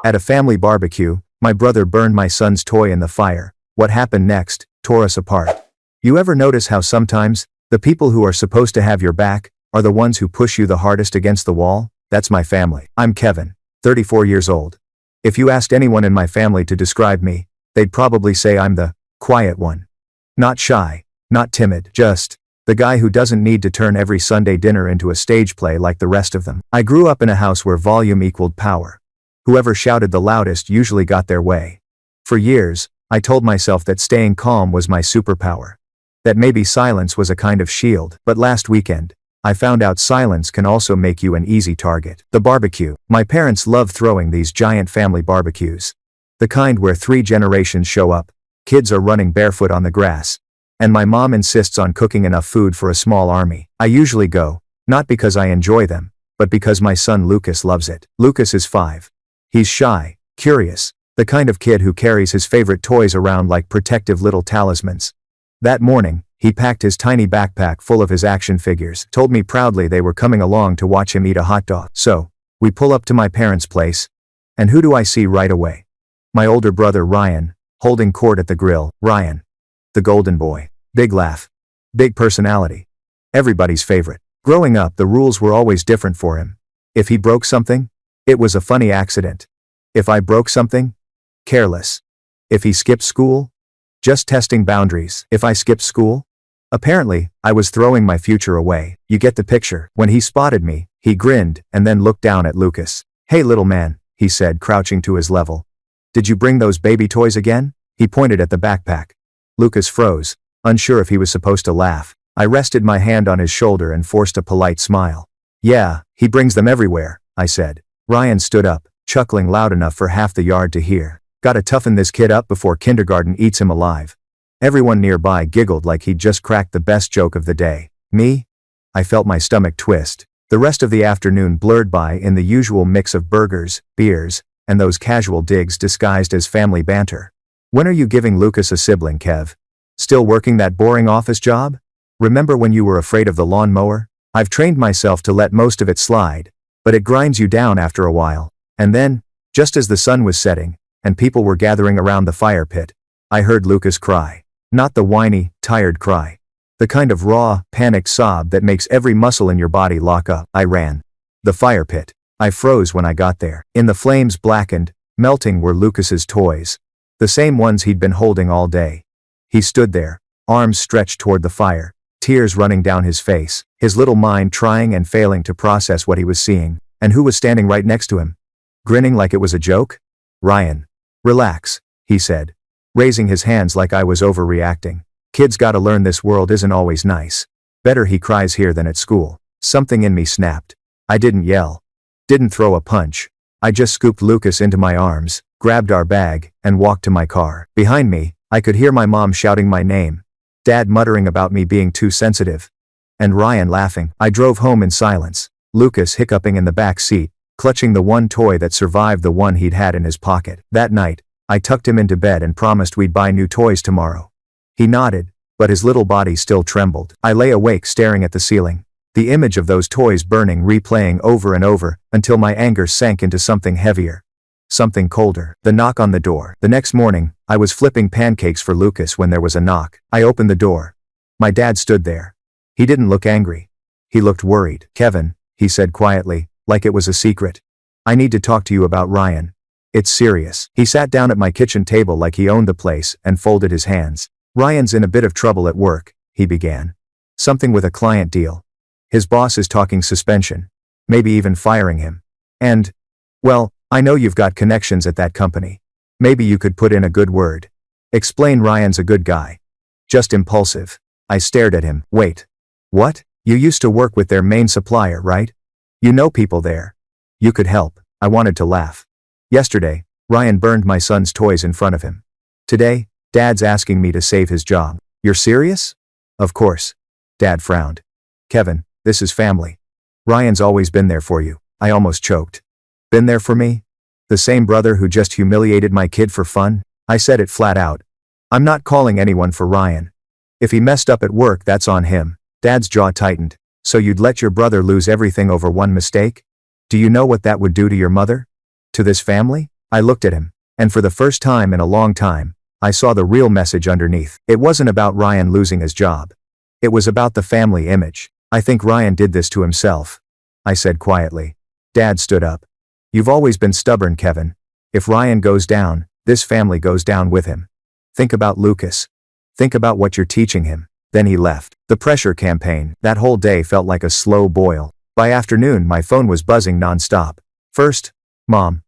At a family barbecue, my brother burned my son's toy in the fire. What happened next tore us apart. You ever notice how sometimes, the people who are supposed to have your back, are the ones who push you the hardest against the wall? That's my family. I'm Kevin, 34 years old. If you asked anyone in my family to describe me, they'd probably say I'm the quiet one. Not shy, not timid, just the guy who doesn't need to turn every Sunday dinner into a stage play like the rest of them. I grew up in a house where volume equaled power. Whoever shouted the loudest usually got their way. For years, I told myself that staying calm was my superpower. That maybe silence was a kind of shield. But last weekend, I found out silence can also make you an easy target. The barbecue. My parents love throwing these giant family barbecues. The kind where 3 generations show up, kids are running barefoot on the grass, and my mom insists on cooking enough food for a small army. I usually go, not because I enjoy them, but because my son Lucas loves it. Lucas is 5. He's shy, curious, the kind of kid who carries his favorite toys around like protective little talismans. That morning, he packed his tiny backpack full of his action figures, told me proudly they were coming along to watch him eat a hot dog. So, we pull up to my parents' place, and who do I see right away? My older brother Ryan, holding court at the grill. Ryan, the golden boy. Big laugh. Big personality. Everybody's favorite. Growing up, the rules were always different for him. If he broke something, it was a funny accident. If I broke something, careless. If he skipped school, just testing boundaries. If I skipped school, apparently, I was throwing my future away. You get the picture. When he spotted me, he grinned and then looked down at Lucas. "Hey little man," he said, crouching to his level. "Did you bring those baby toys again?" He pointed at the backpack. Lucas froze, unsure if he was supposed to laugh. I rested my hand on his shoulder and forced a polite smile. "Yeah, he brings them everywhere," I said. Ryan stood up, chuckling loud enough for half the yard to hear. "Gotta toughen this kid up before kindergarten eats him alive." Everyone nearby giggled like he'd just cracked the best joke of the day. Me? I felt my stomach twist. The rest of the afternoon blurred by in the usual mix of burgers, beers, and those casual digs disguised as family banter. "When are you giving Lucas a sibling, Kev? Still working that boring office job? Remember when you were afraid of the lawnmower? I've trained myself to let most of it slide, but it grinds you down after a while." And then, just as the sun was setting, and people were gathering around the fire pit, I heard Lucas cry. Not the whiny, tired cry. The kind of raw, panicked sob that makes every muscle in your body lock up. I ran. The fire pit. I froze when I got there. In the flames blackened, melting were Lucas's toys. The same ones he'd been holding all day. He stood there, arms stretched toward the fire, tears running down his face, his little mind trying and failing to process what he was seeing. And who was standing right next to him? Grinning like it was a joke? "Ryan. Relax," he said, raising his hands like I was overreacting. "Kids gotta learn this world isn't always nice. Better he cries here than at school." Something in me snapped. I didn't yell. Didn't throw a punch. I just scooped Lucas into my arms, grabbed our bag, and walked to my car. Behind me, I could hear my mom shouting my name, Dad muttering about me being too sensitive, and Ryan laughing. I drove home in silence, Lucas hiccuping in the back seat, clutching the one toy that survived the one he'd had in his pocket. That night, I tucked him into bed and promised we'd buy new toys tomorrow. He nodded, but his little body still trembled. I lay awake staring at the ceiling, the image of those toys burning replaying over and over, until my anger sank into something heavier. Something colder. The knock on the door. The next morning, I was flipping pancakes for Lucas when there was a knock. I opened the door. My dad stood there. He didn't look angry. He looked worried. "Kevin," he said quietly, like it was a secret. "I need to talk to you about Ryan. It's serious." He sat down at my kitchen table like he owned the place and folded his hands. "Ryan's in a bit of trouble at work," he began. "Something with a client deal. His boss is talking suspension. Maybe even firing him. And, well, I know you've got connections at that company. Maybe you could put in a good word. Explain Ryan's a good guy. Just impulsive." I stared at him. "Wait. What? You used to work with their main supplier, right? You know people there. You could help." I wanted to laugh. "Yesterday, Ryan burned my son's toys in front of him. Today, Dad's asking me to save his job." "You're serious?" "Of course." Dad frowned. "Kevin, this is family. Ryan's always been there for you." I almost choked. "Been there for me? The same brother who just humiliated my kid for fun?" I said it flat out. "I'm not calling anyone for Ryan. If he messed up at work, that's on him." Dad's jaw tightened. "So you'd let your brother lose everything over one mistake? Do you know what that would do to your mother? To this family?" I looked at him, and for the first time in a long time, I saw the real message underneath. It wasn't about Ryan losing his job. It was about the family image. I think Ryan did this to himself, I said quietly. Dad stood up. You've always been stubborn, Kevin. If Ryan goes down, this family goes down with him. Think about Lucas. Think about what you're teaching him. Then he left. The pressure campaign, that whole day felt like a slow boil. By afternoon, my phone was buzzing nonstop. First, Mom.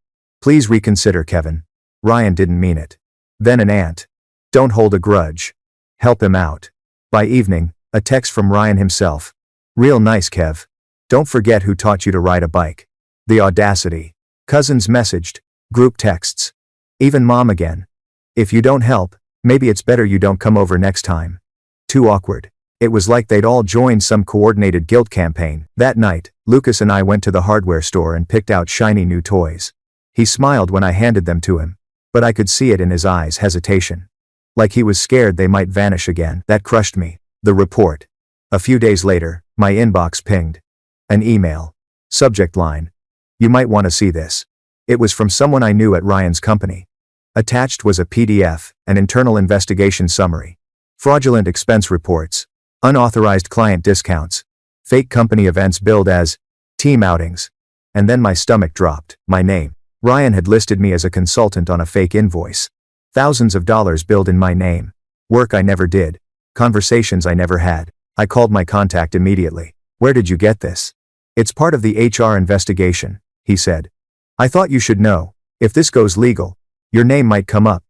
Please reconsider, Kevin. Ryan didn't mean it. Then an aunt. Don't hold a grudge. Help him out. By evening, a text from Ryan himself. Real nice, Kev. Don't forget who taught you to ride a bike. The audacity. Cousins messaged. Group texts. Even Mom again. If you don't help, maybe it's better you don't come over next time. Too awkward. It was like they'd all joined some coordinated guilt campaign. That night, Lucas and I went to the hardware store and picked out shiny new toys. He smiled when I handed them to him, but I could see it in his eyes, hesitation. Like he was scared they might vanish again. That crushed me. The report. A few days later, my inbox pinged. An email. Subject line. You might want to see this. It was from someone I knew at Ryan's company. Attached was a PDF, an internal investigation summary. Fraudulent expense reports. Unauthorized client discounts. Fake company events billed as team outings. And then my stomach dropped. My name. Ryan had listed me as a consultant on a fake invoice. Thousands of dollars billed in my name. Work I never did. Conversations I never had. I called my contact immediately. Where did you get this? It's part of the HR investigation, he said. I thought you should know. If this goes legal, your name might come up.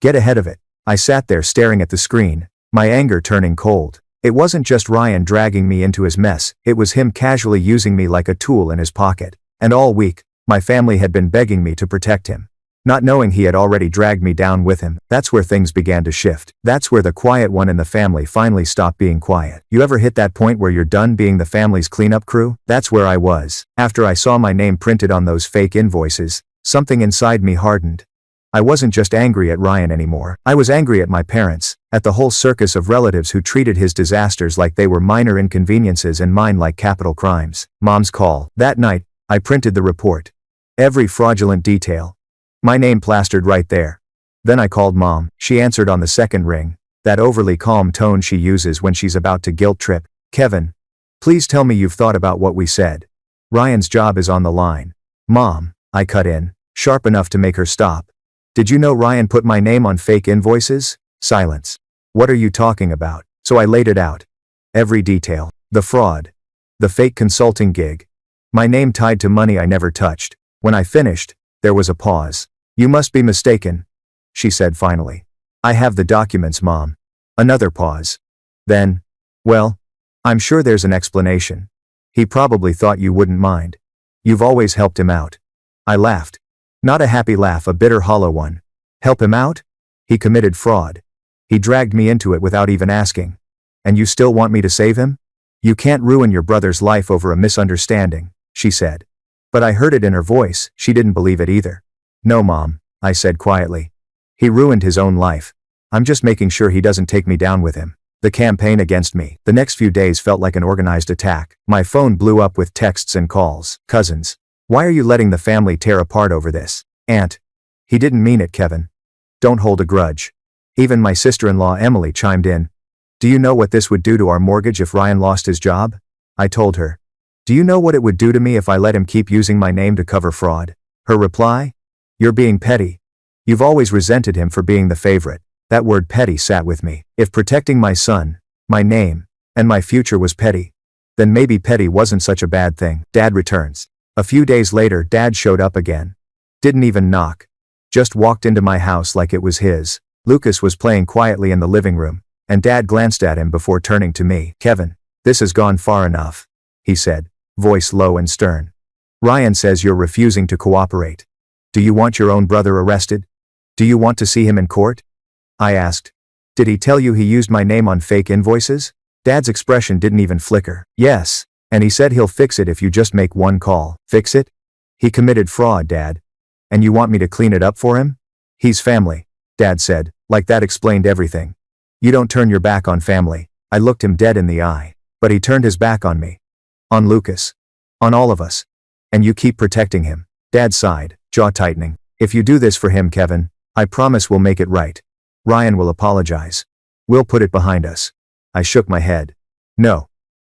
Get ahead of it. I sat there staring at the screen, my anger turning cold. It wasn't just Ryan dragging me into his mess, it was him casually using me like a tool in his pocket. And all week, my family had been begging me to protect him. Not knowing he had already dragged me down with him. That's where things began to shift. That's where the quiet one in the family finally stopped being quiet. You ever hit that point where you're done being the family's cleanup crew? That's where I was. After I saw my name printed on those fake invoices, something inside me hardened. I wasn't just angry at Ryan anymore. I was angry at my parents, at the whole circus of relatives who treated his disasters like they were minor inconveniences and mine like capital crimes. Mom's call. That night, I printed the report. Every fraudulent detail. My name plastered right there. Then I called Mom. She answered on the second ring, that overly calm tone she uses when she's about to guilt trip. Kevin, please tell me you've thought about what we said. Ryan's job is on the line. Mom, I cut in, sharp enough to make her stop. Did you know Ryan put my name on fake invoices? Silence. What are you talking about? So I laid it out. Every detail. The fraud. The fake consulting gig. My name tied to money I never touched. When I finished, there was a pause. You must be mistaken, she said finally. I have the documents, Mom. Another pause. Then, well, I'm sure there's an explanation. He probably thought you wouldn't mind. You've always helped him out. I laughed. Not a happy laugh, a bitter, hollow one. Help him out? He committed fraud. He dragged me into it without even asking. And you still want me to save him? You can't ruin your brother's life over a misunderstanding, she said. But I heard it in her voice, she didn't believe it either. No, Mom, I said quietly. He ruined his own life. I'm just making sure he doesn't take me down with him. The campaign against me. The next few days felt like an organized attack. My phone blew up with texts and calls. Cousins. Why are you letting the family tear apart over this? Aunt. He didn't mean it, Kevin. Don't hold a grudge. Even my sister-in-law Emily chimed in. Do you know what this would do to our mortgage if Ryan lost his job? I told her. Do you know what it would do to me if I let him keep using my name to cover fraud? Her reply? You're being petty. You've always resented him for being the favorite. That word petty sat with me. If protecting my son, my name, and my future was petty, then maybe petty wasn't such a bad thing. Dad returns. A few days later, Dad showed up again. Didn't even knock. Just walked into my house like it was his. Lucas was playing quietly in the living room, and Dad glanced at him before turning to me. Kevin, this has gone far enough, he said, voice low and stern. Ryan says you're refusing to cooperate. Do you want your own brother arrested? Do you want to see him in court? I asked. Did he tell you he used my name on fake invoices? Dad's expression didn't even flicker. Yes, and he said he'll fix it if you just make one call. Fix it? He committed fraud, Dad. And you want me to clean it up for him? He's family, Dad said, like that explained everything. You don't turn your back on family. I looked him dead in the eye. But he turned his back on me. On Lucas. On all of us. And you keep protecting him. Dad sighed, jaw tightening. If you do this for him, Kevin, I promise we'll make it right. Ryan will apologize. We'll put it behind us. I shook my head. No.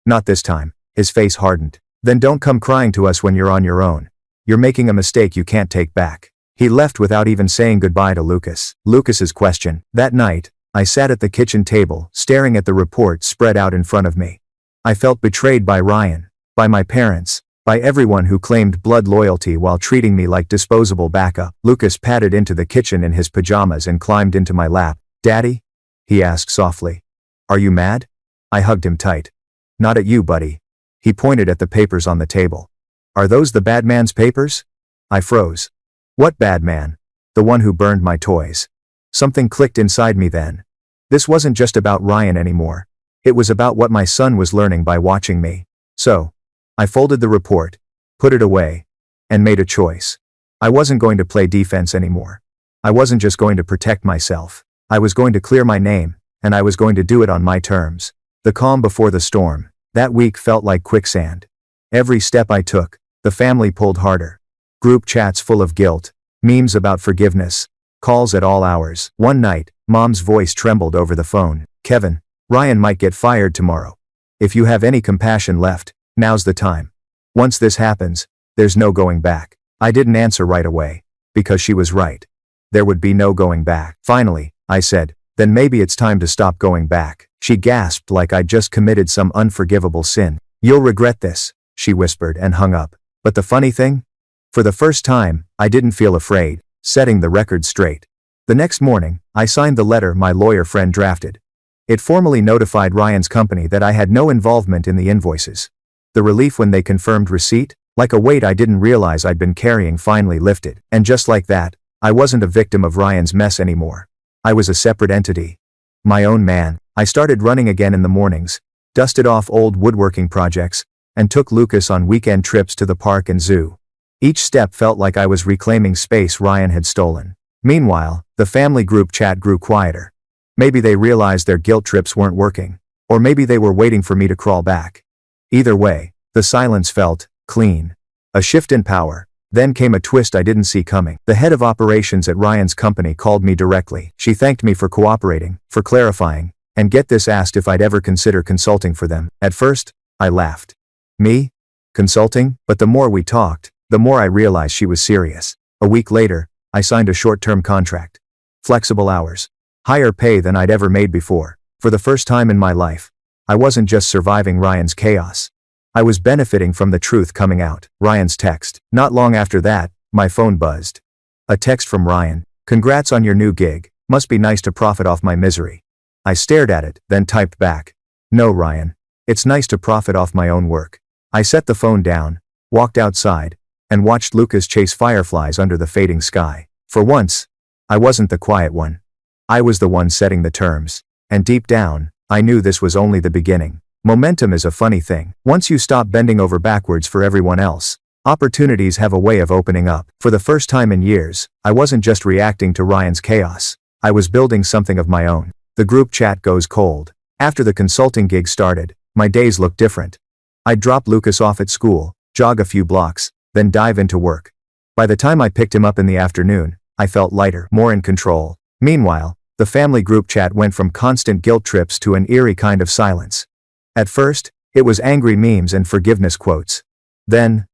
Not this time. His face hardened. Then don't come crying to us when you're on your own. You're making a mistake you can't take back. He left without even saying goodbye to Lucas. Lucas's question. That night, I sat at the kitchen table, staring at the report spread out in front of me. I felt betrayed by Ryan, by my parents, by everyone who claimed blood loyalty while treating me like disposable backup. Lucas padded into the kitchen in his pajamas and climbed into my lap. Daddy? He asked softly. Are you mad? I hugged him tight. Not at you, buddy. He pointed at the papers on the table. Are those the bad man's papers? I froze. What bad man? The one who burned my toys. Something clicked inside me then. This wasn't just about Ryan anymore. It was about what my son was learning by watching me. So, I folded the report, put it away, and made a choice. I wasn't going to play defense anymore. I wasn't just going to protect myself. I was going to clear my name, and I was going to do it on my terms. The calm before the storm. That week felt like quicksand. Every step I took, the family pulled harder. Group chats full of guilt, memes about forgiveness, calls at all hours. One night, Mom's voice trembled over the phone. Kevin, Ryan might get fired tomorrow. If you have any compassion left, now's the time. Once this happens, there's no going back. I didn't answer right away, because she was right. There would be no going back. Finally, I said, then maybe it's time to stop going back. She gasped like I'd just committed some unforgivable sin. You'll regret this, she whispered and hung up. But the funny thing? For the first time, I didn't feel afraid, setting the record straight. The next morning, I signed the letter my lawyer friend drafted. It formally notified Ryan's company that I had no involvement in the invoices. The relief when they confirmed receipt, like a weight I didn't realize I'd been carrying, finally lifted. And just like that, I wasn't a victim of Ryan's mess anymore. I was a separate entity. My own man. I started running again in the mornings, dusted off old woodworking projects, and took Lucas on weekend trips to the park and zoo. Each step felt like I was reclaiming space Ryan had stolen. Meanwhile, the family group chat grew quieter. Maybe they realized their guilt trips weren't working. Or maybe they were waiting for me to crawl back. Either way, the silence felt clean. A shift in power. Then came a twist I didn't see coming. The head of operations at Ryan's company called me directly. She thanked me for cooperating, for clarifying, and get this, asked if I'd ever consider consulting for them. At first, I laughed. Me? Consulting? But the more we talked, the more I realized she was serious. A week later, I signed a short-term contract. Flexible hours. Higher pay than I'd ever made before. For the first time in my life, I wasn't just surviving Ryan's chaos. I was benefiting from the truth coming out. Ryan's text. Not long after that, my phone buzzed. A text from Ryan. Congrats on your new gig. Must be nice to profit off my misery. I stared at it, then typed back. No, Ryan. It's nice to profit off my own work. I set the phone down, walked outside, and watched Lucas chase fireflies under the fading sky. For once, I wasn't the quiet one. I was the one setting the terms. And deep down, I knew this was only the beginning. Momentum is a funny thing. Once you stop bending over backwards for everyone else, opportunities have a way of opening up. For the first time in years, I wasn't just reacting to Ryan's chaos. I was building something of my own. The group chat goes cold. After the consulting gig started, my days looked different. I'd drop Lucas off at school, jog a few blocks, then dive into work. By the time I picked him up in the afternoon, I felt lighter, more in control. Meanwhile, the family group chat went from constant guilt trips to an eerie kind of silence. At first, it was angry memes and forgiveness quotes. Then,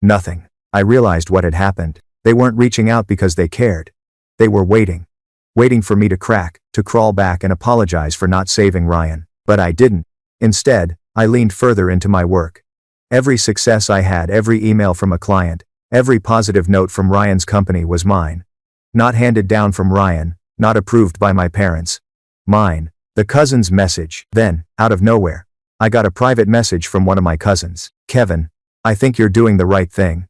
nothing. I realized what had happened. They weren't reaching out because they cared. They were waiting. Waiting for me to crack, to crawl back and apologize for not saving Ryan. But I didn't. Instead, I leaned further into my work. Every success I had, every email from a client, every positive note from Ryan's company was mine. Not handed down from Ryan, not approved by my parents. Mine. The cousin's message. Then, out of nowhere, I got a private message from one of my cousins. Kevin, I think you're doing the right thing.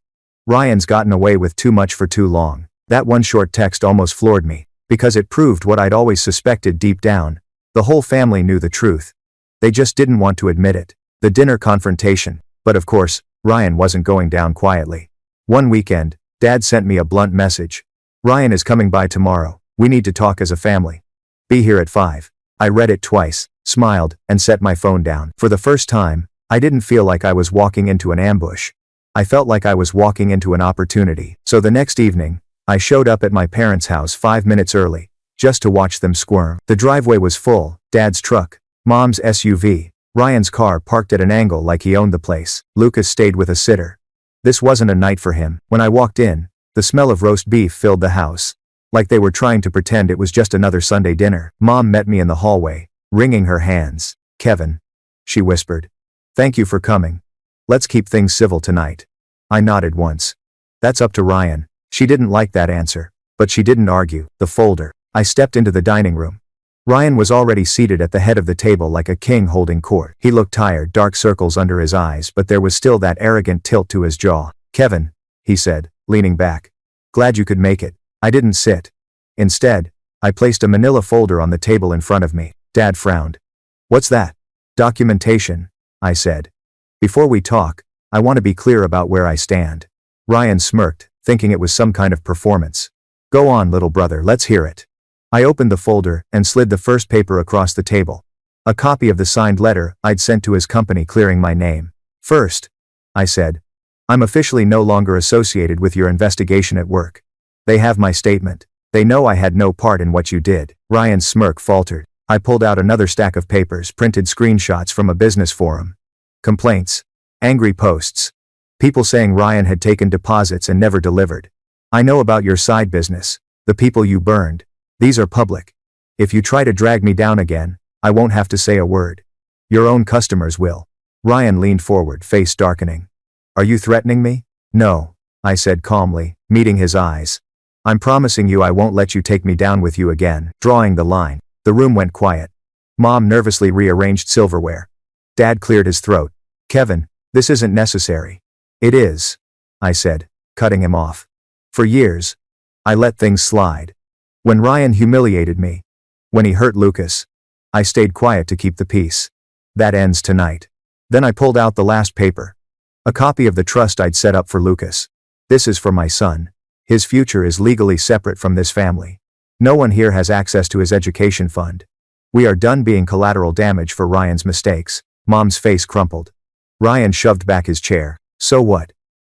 Ryan's gotten away with too much for too long. That one short text almost floored me, because it proved what I'd always suspected deep down. The whole family knew the truth. They just didn't want to admit it. The dinner confrontation. But of course, Ryan wasn't going down quietly. One weekend, Dad sent me a blunt message. Ryan is coming by tomorrow. We need to talk as a family. Be here at 5. I read it twice, smiled, and set my phone down. For the first time, I didn't feel like I was walking into an ambush. I felt like I was walking into an opportunity. So the next evening, I showed up at my parents' house 5 minutes early, just to watch them squirm. The driveway was full, Dad's truck, Mom's SUV, Ryan's car parked at an angle like he owned the place. Lucas stayed with a sitter. This wasn't a night for him. When I walked in, the smell of roast beef filled the house. Like they were trying to pretend it was just another Sunday dinner. Mom met me in the hallway, wringing her hands. "Kevin," she whispered. "Thank you for coming. Let's keep things civil tonight." I nodded once. "That's up to Ryan." She didn't like that answer, but she didn't argue. The folder. I stepped into the dining room. Ryan was already seated at the head of the table like a king holding court. He looked tired, dark circles under his eyes, but there was still that arrogant tilt to his jaw. "Kevin," he said, leaning back. "Glad you could make it." I didn't sit. Instead, I placed a manila folder on the table in front of me. Dad frowned. "What's that?" "Documentation," I said. "Before we talk, I want to be clear about where I stand." Ryan smirked, thinking it was some kind of performance. "Go on, little brother, let's hear it." I opened the folder and slid the first paper across the table. A copy of the signed letter I'd sent to his company clearing my name. "First," I said, "I'm officially no longer associated with your investigation at work. They have my statement. They know I had no part in what you did." Ryan's smirk faltered. I pulled out another stack of papers, printed screenshots from a business forum. Complaints. Angry posts. People saying Ryan had taken deposits and never delivered. "I know about your side business. The people you burned. These are public. If you try to drag me down again, I won't have to say a word. Your own customers will." Ryan leaned forward, face darkening. "Are you threatening me?" "No," I said calmly, meeting his eyes. "I'm promising you I won't let you take me down with you again." Drawing the line. The room went quiet. Mom nervously rearranged silverware. Dad cleared his throat. "Kevin, this isn't necessary." "It is," I said, cutting him off. "For years, I let things slide. When Ryan humiliated me, when he hurt Lucas, I stayed quiet to keep the peace. That ends tonight." Then I pulled out the last paper. A copy of the trust I'd set up for Lucas. "This is for my son. His future is legally separate from this family. No one here has access to his education fund. We are done being collateral damage for Ryan's mistakes." Mom's face crumpled. Ryan shoved back his chair. "So what?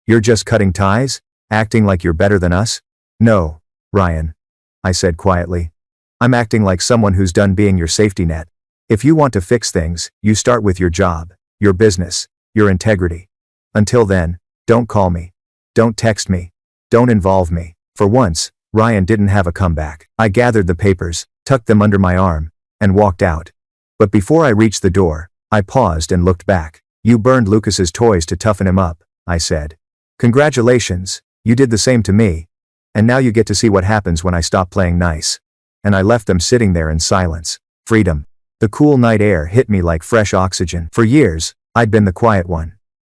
You're just cutting ties? Acting like you're better than us?" "No, Ryan," I said quietly. "I'm acting like someone who's done being your safety net. If you want to fix things, you start with your job, your business, your integrity. Until then, don't call me. Don't text me. Don't involve me." For once, Ryan didn't have a comeback. I gathered the papers, tucked them under my arm, and walked out. But before I reached the door, I paused and looked back. "You burned Lucas's toys to toughen him up," I said. "Congratulations, you did the same to me. And now you get to see what happens when I stop playing nice." And I left them sitting there in silence. Freedom. The cool night air hit me like fresh oxygen. For years, I'd been the quiet one.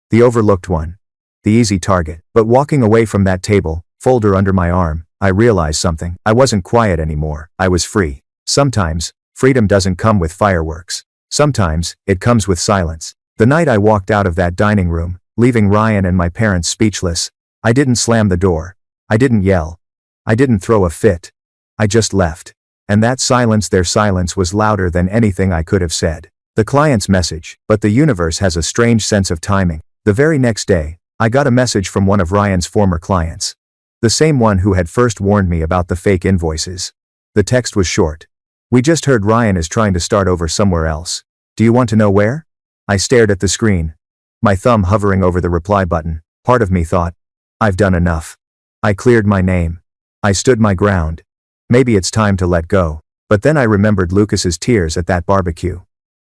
The overlooked one. The easy target. But walking away from that table, folder under my arm, I realized something. I wasn't quiet anymore. I was free. Sometimes, freedom doesn't come with fireworks. Sometimes, it comes with silence. The night I walked out of that dining room, leaving Ryan and my parents speechless, I didn't slam the door. I didn't yell. I didn't throw a fit. I just left. And that silence, their silence, was louder than anything I could have said. The client's message. But the universe has a strange sense of timing. The very next day, I got a message from one of Ryan's former clients. The same one who had first warned me about the fake invoices. The text was short. "We just heard Ryan is trying to start over somewhere else. Do you want to know where?" I stared at the screen, my thumb hovering over the reply button. Part of me thought, I've done enough. I cleared my name. I stood my ground. Maybe it's time to let go. But then I remembered Lucas's tears at that barbecue.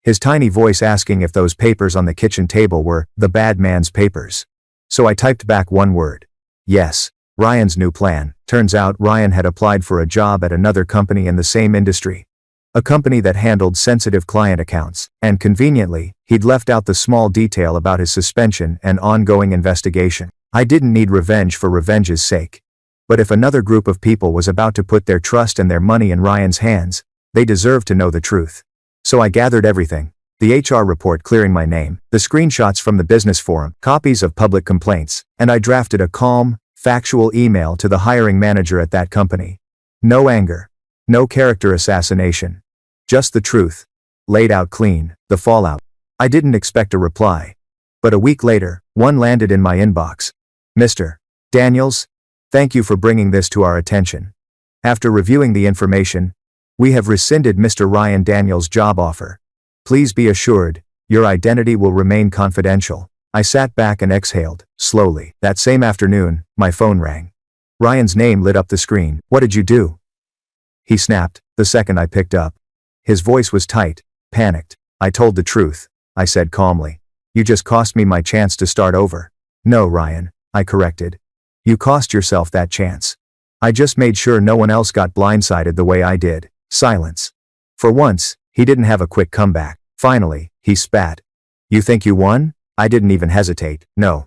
His tiny voice asking if those papers on the kitchen table were the bad man's papers. So I typed back one word. Yes. Ryan's new plan. Turns out Ryan had applied for a job at another company in the same industry. A company that handled sensitive client accounts. And conveniently, he'd left out the small detail about his suspension and ongoing investigation. I didn't need revenge for revenge's sake. But if another group of people was about to put their trust and their money in Ryan's hands, they deserved to know the truth. So I gathered everything. The HR report clearing my name, the screenshots from the business forum, copies of public complaints, and I drafted a calm, factual email to the hiring manager at that company. No anger. No character assassination. Just the truth. Laid out clean. The fallout. I didn't expect a reply. But a week later, one landed in my inbox. Mr. Daniels, Thank you for bringing this to our attention. After reviewing the information, we have rescinded Mr. Ryan Daniels' job offer. Please be assured, your identity will remain confidential. I sat back and exhaled, slowly. That same afternoon, my phone rang. Ryan's name lit up the screen. What did you do? He snapped, the second I picked up. His voice was tight, panicked. I told the truth, I said calmly. You just cost me my chance to start over. No, Ryan, I corrected. You cost yourself that chance. I just made sure no one else got blindsided the way I did. Silence. For once, he didn't have a quick comeback. Finally, he spat. You think you won? I didn't even hesitate. No.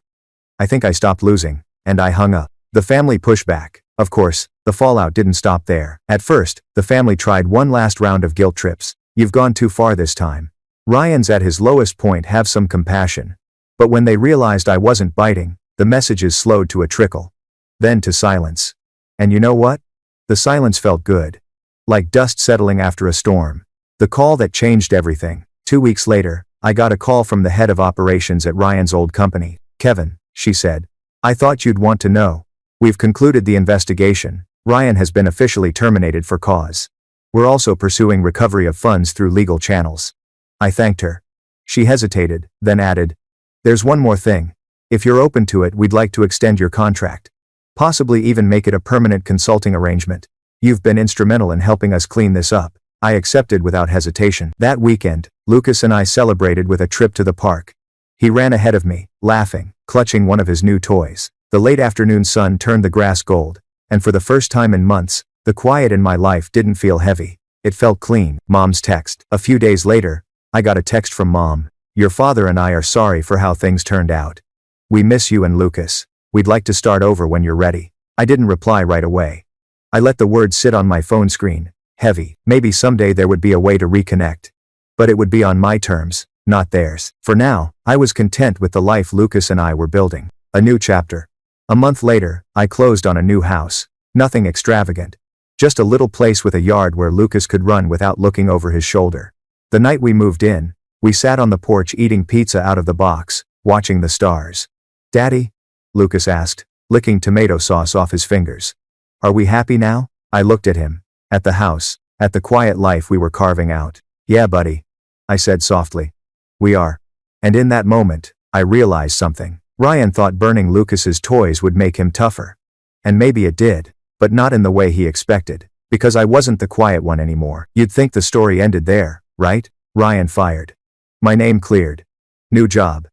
I think I stopped losing, and I hung up. The family pushed back. Of course, the fallout didn't stop there. At first, the family tried one last round of guilt trips. You've gone too far this time. Ryan's at his lowest point, have some compassion. But when they realized I wasn't biting, the messages slowed to a trickle. Then to silence. And you know what? The silence felt good. Like dust settling after a storm. The call that changed everything. 2 weeks later, I got a call from the head of operations at Ryan's old company. Kevin, she said. I thought you'd want to know. We've concluded the investigation. Ryan has been officially terminated for cause. We're also pursuing recovery of funds through legal channels. I thanked her. She hesitated, then added, there's one more thing. If you're open to it, we'd like to extend your contract. Possibly even make it a permanent consulting arrangement. You've been instrumental in helping us clean this up. I accepted without hesitation. That weekend, Lucas and I celebrated with a trip to the park. He ran ahead of me, laughing, clutching one of his new toys. The late afternoon sun turned the grass gold, and for the first time in months, the quiet in my life didn't feel heavy. It felt clean. Mom's text. A few days later, I got a text from Mom. Your father and I are sorry for how things turned out. We miss you and Lucas. We'd like to start over when you're ready. I didn't reply right away. I let the words sit on my phone screen, heavy. Maybe someday there would be a way to reconnect. But it would be on my terms, not theirs. For now, I was content with the life Lucas and I were building. A new chapter. A month later, I closed on a new house. Nothing extravagant. Just a little place with a yard where Lucas could run without looking over his shoulder. The night we moved in, we sat on the porch eating pizza out of the box, watching the stars. Daddy? Lucas asked, licking tomato sauce off his fingers. Are we happy now? I looked at him, at the house, at the quiet life we were carving out. Yeah, buddy, I said softly. We are. And in that moment, I realized something. Ryan thought burning Lucas's toys would make him tougher. And maybe it did, but not in the way he expected, because I wasn't the quiet one anymore. You'd think the story ended there, right? Ryan fired. My name cleared. New job.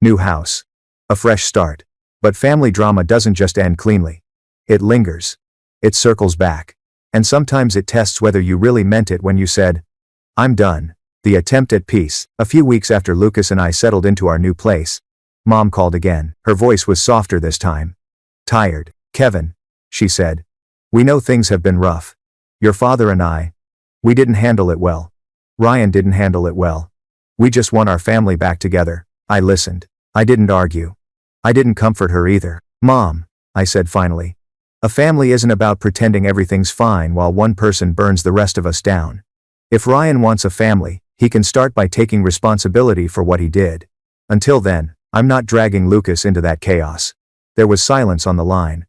New house. A fresh start. But family drama doesn't just end cleanly. It lingers. It circles back. And sometimes it tests whether you really meant it when you said, I'm done. The attempt at peace. A few weeks after Lucas and I settled into our new place, Mom called again. Her voice was softer this time. Tired. Kevin, she said. We know things have been rough. Your father and I, we didn't handle it well. Ryan didn't handle it well. We just want our family back together. I listened. I didn't argue. I didn't comfort her either. Mom, I said finally. A family isn't about pretending everything's fine while one person burns the rest of us down. If Ryan wants a family, he can start by taking responsibility for what he did. Until then, I'm not dragging Lucas into that chaos. There was silence on the line.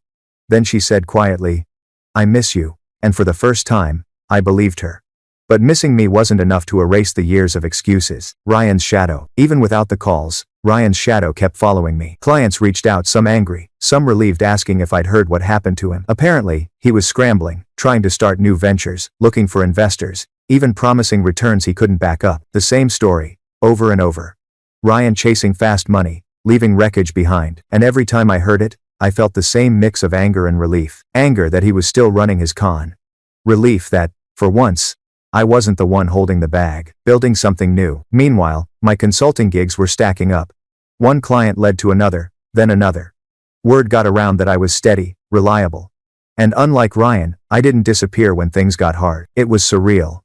Then she said quietly, I miss you. And for the first time, I believed her. But missing me wasn't enough to erase the years of excuses. Ryan's shadow. Even without the calls, Ryan's shadow kept following me. Clients reached out, some angry, some relieved, asking if I'd heard what happened to him. Apparently, he was scrambling, trying to start new ventures, looking for investors, even promising returns he couldn't back up. The same story, over and over. Ryan chasing fast money, leaving wreckage behind. And every time I heard it, I felt the same mix of anger and relief. Anger that he was still running his con. Relief that, for once, I wasn't the one holding the bag, building something new. Meanwhile, my consulting gigs were stacking up. One client led to another, then another. Word got around that I was steady, reliable. And unlike Ryan, I didn't disappear when things got hard. It was surreal.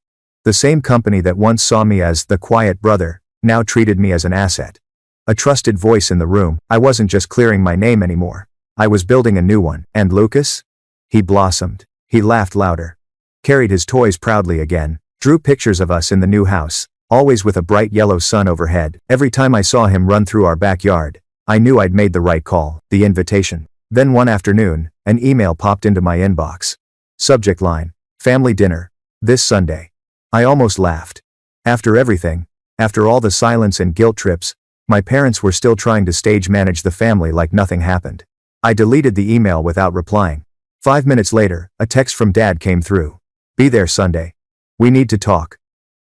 The same company that once saw me as the quiet brother, now treated me as an asset. A trusted voice in the room. I wasn't just clearing my name anymore. I was building a new one. And Lucas? He blossomed. He laughed louder. Carried his toys proudly again. Drew pictures of us in the new house, always with a bright yellow sun overhead. Every time I saw him run through our backyard, I knew I'd made the right call. The invitation. Then one afternoon, An email popped into my inbox. Subject line: family dinner. This Sunday. I almost laughed. After everything, after all the silence and guilt trips, my parents were still trying to stage manage the family like nothing happened. I deleted the email without replying. 5 minutes later, a text from Dad came through. Be there Sunday. We need to talk.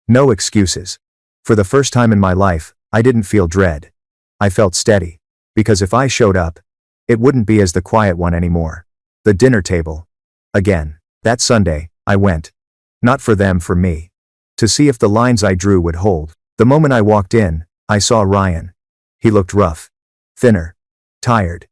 No excuses. For the first time in my life, I didn't feel dread. I felt steady. Because if I showed up, it wouldn't be as the quiet one anymore. The dinner table. Again. That Sunday, I went. Not for them, for me. To see if the lines I drew would hold. The moment I walked in, I saw Ryan. He looked rough. Thinner. Tired.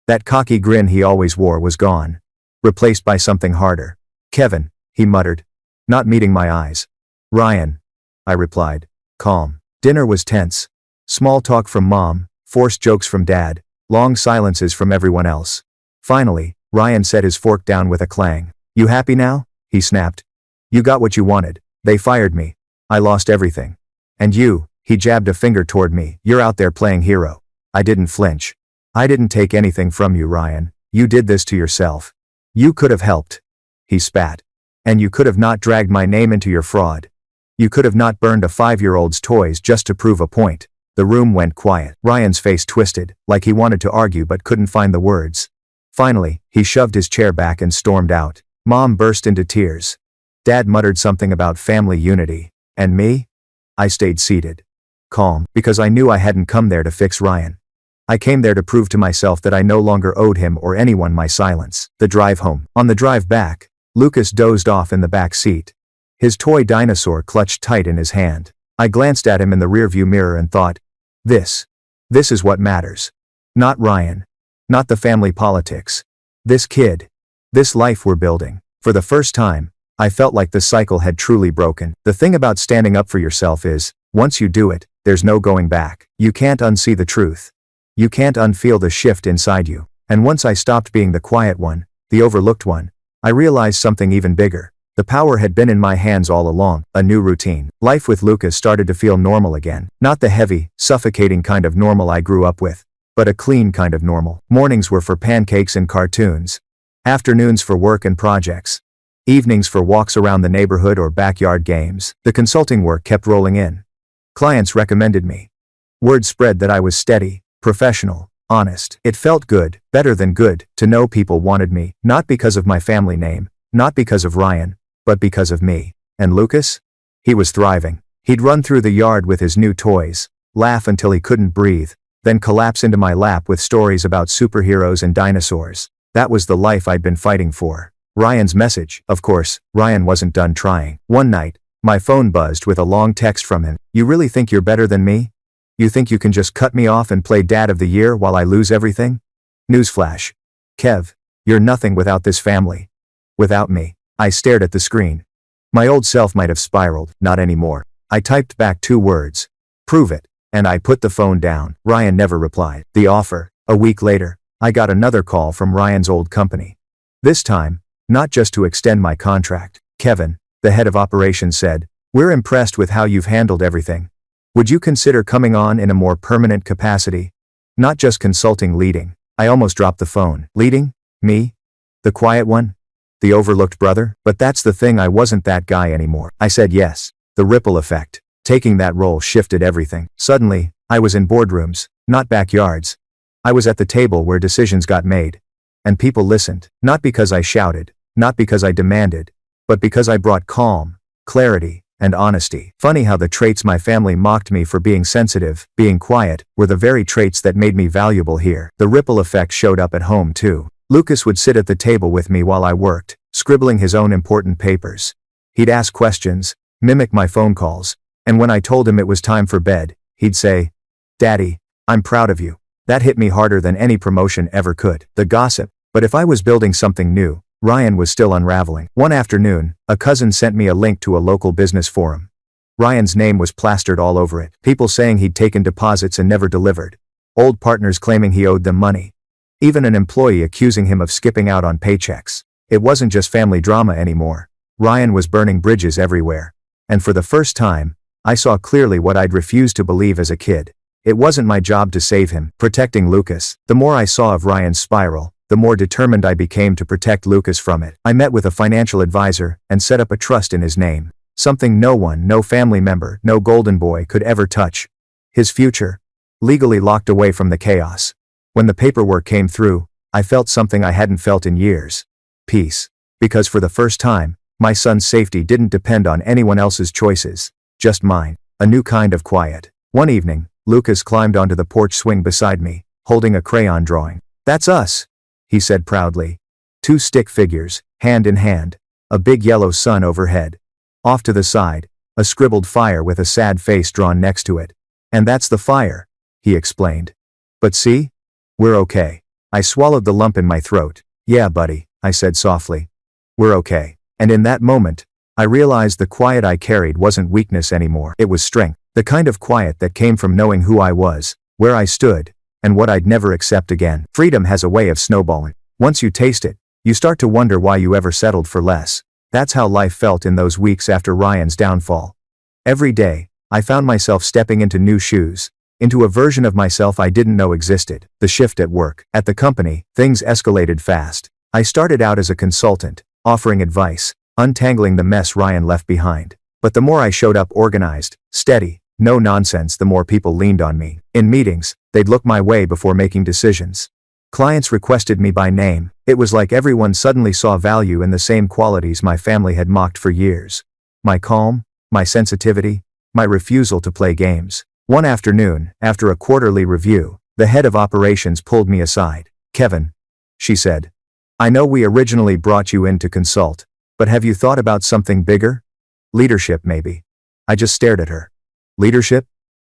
That cocky grin he always wore was gone. Replaced by something harder. Kevin, he muttered. Not meeting my eyes. Ryan. I replied. Calm. Dinner was tense. Small talk from Mom, forced jokes from Dad, long silences from everyone else. Finally, Ryan set his fork down with a clang. You happy now? He snapped. You got what you wanted. They fired me. I lost everything. And you, he jabbed a finger toward me, you're out there playing hero. I didn't flinch. I didn't take anything from you, Ryan. You did this to yourself. You could have helped. He spat. And you could have not dragged my name into your fraud. You could have not burned a 5-year-old's toys just to prove a point. The room went quiet. Ryan's face twisted, like he wanted to argue but couldn't find the words. Finally, he shoved his chair back and stormed out. Mom burst into tears. Dad muttered something about family unity. And me? I stayed seated. Calm, because I knew I hadn't come there to fix Ryan. I came there to prove to myself that I no longer owed him or anyone my silence. The drive home. On the drive back, Lucas dozed off in the back seat. His toy dinosaur clutched tight in his hand. I glanced at him in the rearview mirror and thought, This is what matters. Not Ryan. Not the family politics. This kid. This life we're building. For the first time, I felt like the cycle had truly broken. The thing about standing up for yourself is, once you do it, there's no going back. You can't unsee the truth. You can't unfeel the shift inside you. And once I stopped being the quiet one, the overlooked one, I realized something even bigger. The power had been in my hands all along. A new routine. Life with Lucas started to feel normal again. Not the heavy, suffocating kind of normal I grew up with, but a clean kind of normal. Mornings were for pancakes and cartoons. Afternoons for work and projects. Evenings for walks around the neighborhood or backyard games. The consulting work kept rolling in. Clients recommended me. Word spread that I was steady, professional, honest. It felt good, better than good, to know people wanted me, not because of my family name, not because of Ryan, but because of me. And Lucas? He was thriving. He'd run through the yard with his new toys, laugh until he couldn't breathe, then collapse into my lap with stories about superheroes and dinosaurs. That was the life I'd been fighting for. Ryan's message. Of course, Ryan wasn't done trying. One night, my phone buzzed with a long text from him. You really think you're better than me? You think you can just cut me off and play Dad of the Year while I lose everything? Newsflash. Kev, you're nothing without this family. Without me. I stared at the screen. My old self might have spiraled, not anymore. I typed back 2 words. Prove it. And I put the phone down. Ryan never replied. The offer. A week later, I got another call from Ryan's old company. This time, not just to extend my contract. Kevin, the head of operations, said, We're impressed with how you've handled everything. Would you consider coming on in a more permanent capacity? Not just consulting, leading. I almost dropped the phone. Leading? Me? The quiet one? The overlooked brother? But that's the thing, I wasn't that guy anymore. I said yes. The ripple effect. Taking that role shifted everything. Suddenly, I was in boardrooms, not backyards. I was at the table where decisions got made. And people listened, not because I shouted, not because I demanded, but because I brought calm, clarity, and honesty. Funny how the traits my family mocked me for, being sensitive, being quiet, were the very traits that made me valuable here. The ripple effect showed up at home too. Lucas would sit at the table with me while I worked, scribbling his own important papers. He'd ask questions, mimic my phone calls, and when I told him it was time for bed, he'd say, Daddy, I'm proud of you. That hit me harder than any promotion ever could. The gossip. But if I was building something new, Ryan was still unraveling. One afternoon, a cousin sent me a link to a local business forum. Ryan's name was plastered all over it. People saying he'd taken deposits and never delivered. Old partners claiming he owed them money. Even an employee accusing him of skipping out on paychecks. It wasn't just family drama anymore. Ryan was burning bridges everywhere. And for the first time, I saw clearly what I'd refused to believe as a kid. It wasn't my job to save him. Protecting Lucas. The more I saw of Ryan's spiral, the more determined I became to protect Lucas from it. I met with a financial advisor and set up a trust in his name. Something no one, no family member, no golden boy could ever touch. His future. Legally locked away from the chaos. When the paperwork came through, I felt something I hadn't felt in years. Peace. Because for the first time, my son's safety didn't depend on anyone else's choices. Just mine. A new kind of quiet. One evening, Lucas climbed onto the porch swing beside me, holding a crayon drawing. "That's us," he said proudly. Two stick figures, hand in hand. A big yellow sun overhead. Off to the side, a scribbled fire with a sad face drawn next to it. "And that's the fire," he explained. "But see? We're okay." I swallowed the lump in my throat. "Yeah, buddy," I said softly. "We're okay." And in that moment, I realized the quiet I carried wasn't weakness anymore. It was strength. The kind of quiet that came from knowing who I was, where I stood, and what I'd never accept again. Freedom has a way of snowballing. Once you taste it, you start to wonder why you ever settled for less. That's how life felt in those weeks after Ryan's downfall. Every day, I found myself stepping into new shoes, into a version of myself I didn't know existed. The shift at work. At the company, things escalated fast. I started out as a consultant, offering advice, untangling the mess Ryan left behind. But the more I showed up organized, steady, no nonsense, the more people leaned on me. In meetings, they'd look my way before making decisions. Clients requested me by name. It was like everyone suddenly saw value in the same qualities my family had mocked for years. My calm, my sensitivity, my refusal to play games. One afternoon, after a quarterly review, the head of operations pulled me aside. "Kevin," she said, "I know we originally brought you in to consult, but have you thought about something bigger? Leadership, maybe." I just stared at her. Leadership?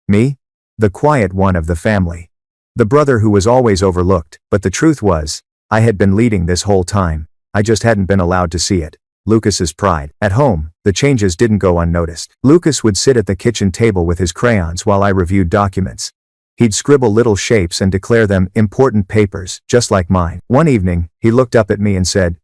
Me? The quiet one of the family. The brother who was always overlooked, but the truth was, I had been leading this whole time. I just hadn't been allowed to see it. Lucas's pride. At home, the changes didn't go unnoticed. Lucas would sit at the kitchen table with his crayons while I reviewed documents. He'd scribble little shapes and declare them important papers, just like mine. One evening, he looked up at me and said,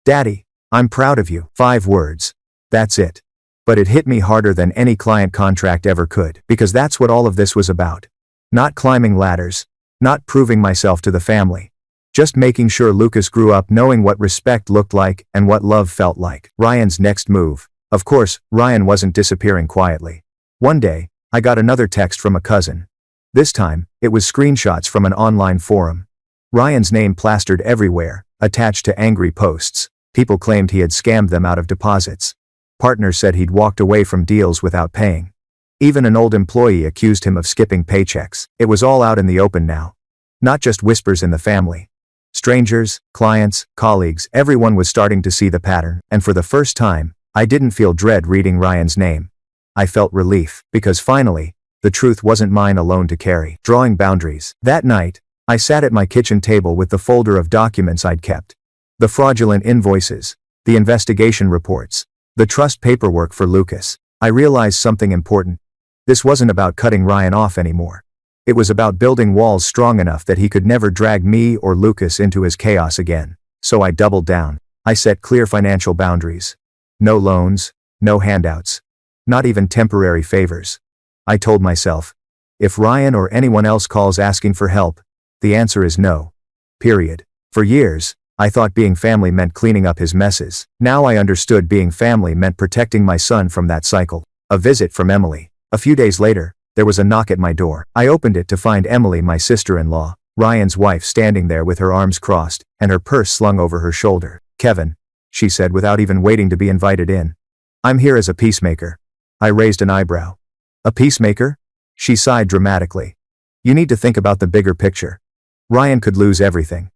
"Daddy, I'm proud of you." 5 words. That's it. But it hit me harder than any client contract ever could, because that's what all of this was about. Not climbing ladders. Not proving myself to the family. Just making sure Lucas grew up knowing what respect looked like and what love felt like. Ryan's next move. Of course, Ryan wasn't disappearing quietly. One day, I got another text from a cousin. This time, it was screenshots from an online forum. Ryan's name plastered everywhere, attached to angry posts. People claimed he had scammed them out of deposits. Partners said he'd walked away from deals without paying. Even an old employee accused him of skipping paychecks. It was all out in the open now. Not just whispers in the family. Strangers, clients, colleagues, everyone was starting to see the pattern. And for the first time, I didn't feel dread reading Ryan's name. I felt relief, because finally, the truth wasn't mine alone to carry. Drawing boundaries. That night, I sat at my kitchen table with the folder of documents I'd kept. The fraudulent invoices, the investigation reports, the trust paperwork for Lucas. I realized something important. This wasn't about cutting Ryan off anymore. It was about building walls strong enough that he could never drag me or Lucas into his chaos again. So I doubled down. I set clear financial boundaries. No loans, no handouts. Not even temporary favors. I told myself, if Ryan or anyone else calls asking for help, the answer is no. Period. For years, I thought being family meant cleaning up his messes. Now I understood being family meant protecting my son from that cycle. A visit from Emily. A few days later, there was a knock at my door. I opened it to find Emily, my sister-in-law, Ryan's wife, standing there with her arms crossed and her purse slung over her shoulder. "Kevin," she said without even waiting to be invited in. "I'm here as a peacemaker." I raised an eyebrow. "A peacemaker?" She sighed dramatically. "You need to think about the bigger picture. Ryan could lose everything.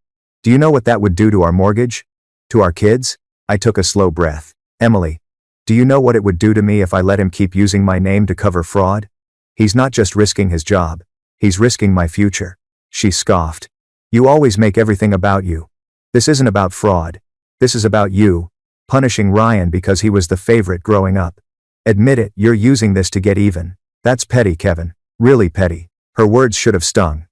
Do you know what that would do to our mortgage? To our kids?" I took a slow breath. "Emily, do you know what it would do to me if I let him keep using my name to cover fraud? He's not just risking his job. He's risking my future." She scoffed. "You always make everything about you. This isn't about fraud. This is about you, punishing Ryan because he was the favorite growing up. Admit it, you're using this to get even. That's petty, Kevin. Really petty." Her words should have stung.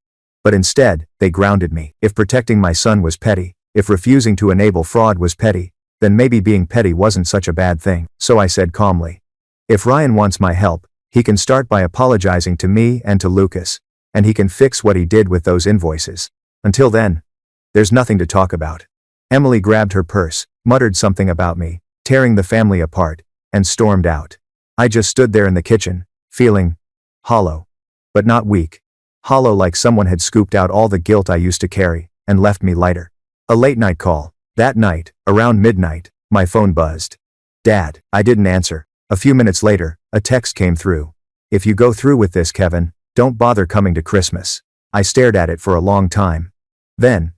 But instead, they grounded me. If protecting my son was petty, if refusing to enable fraud was petty, then maybe being petty wasn't such a bad thing. So I said calmly, "If Ryan wants my help, he can start by apologizing to me and to Lucas, and he can fix what he did with those invoices. Until then, There's nothing to talk about. Emily grabbed her purse, muttered something about me, tearing the family apart, and stormed out. I just stood there in the kitchen, feeling hollow. But not weak. Hollow like someone had scooped out all the guilt I used to carry, and left me lighter. A late night call. That night, around midnight, my phone buzzed. Dad. I didn't answer. A few minutes later, a text came through. If you go through with this, Kevin, don't bother coming to Christmas. I stared at it for a long time. Then,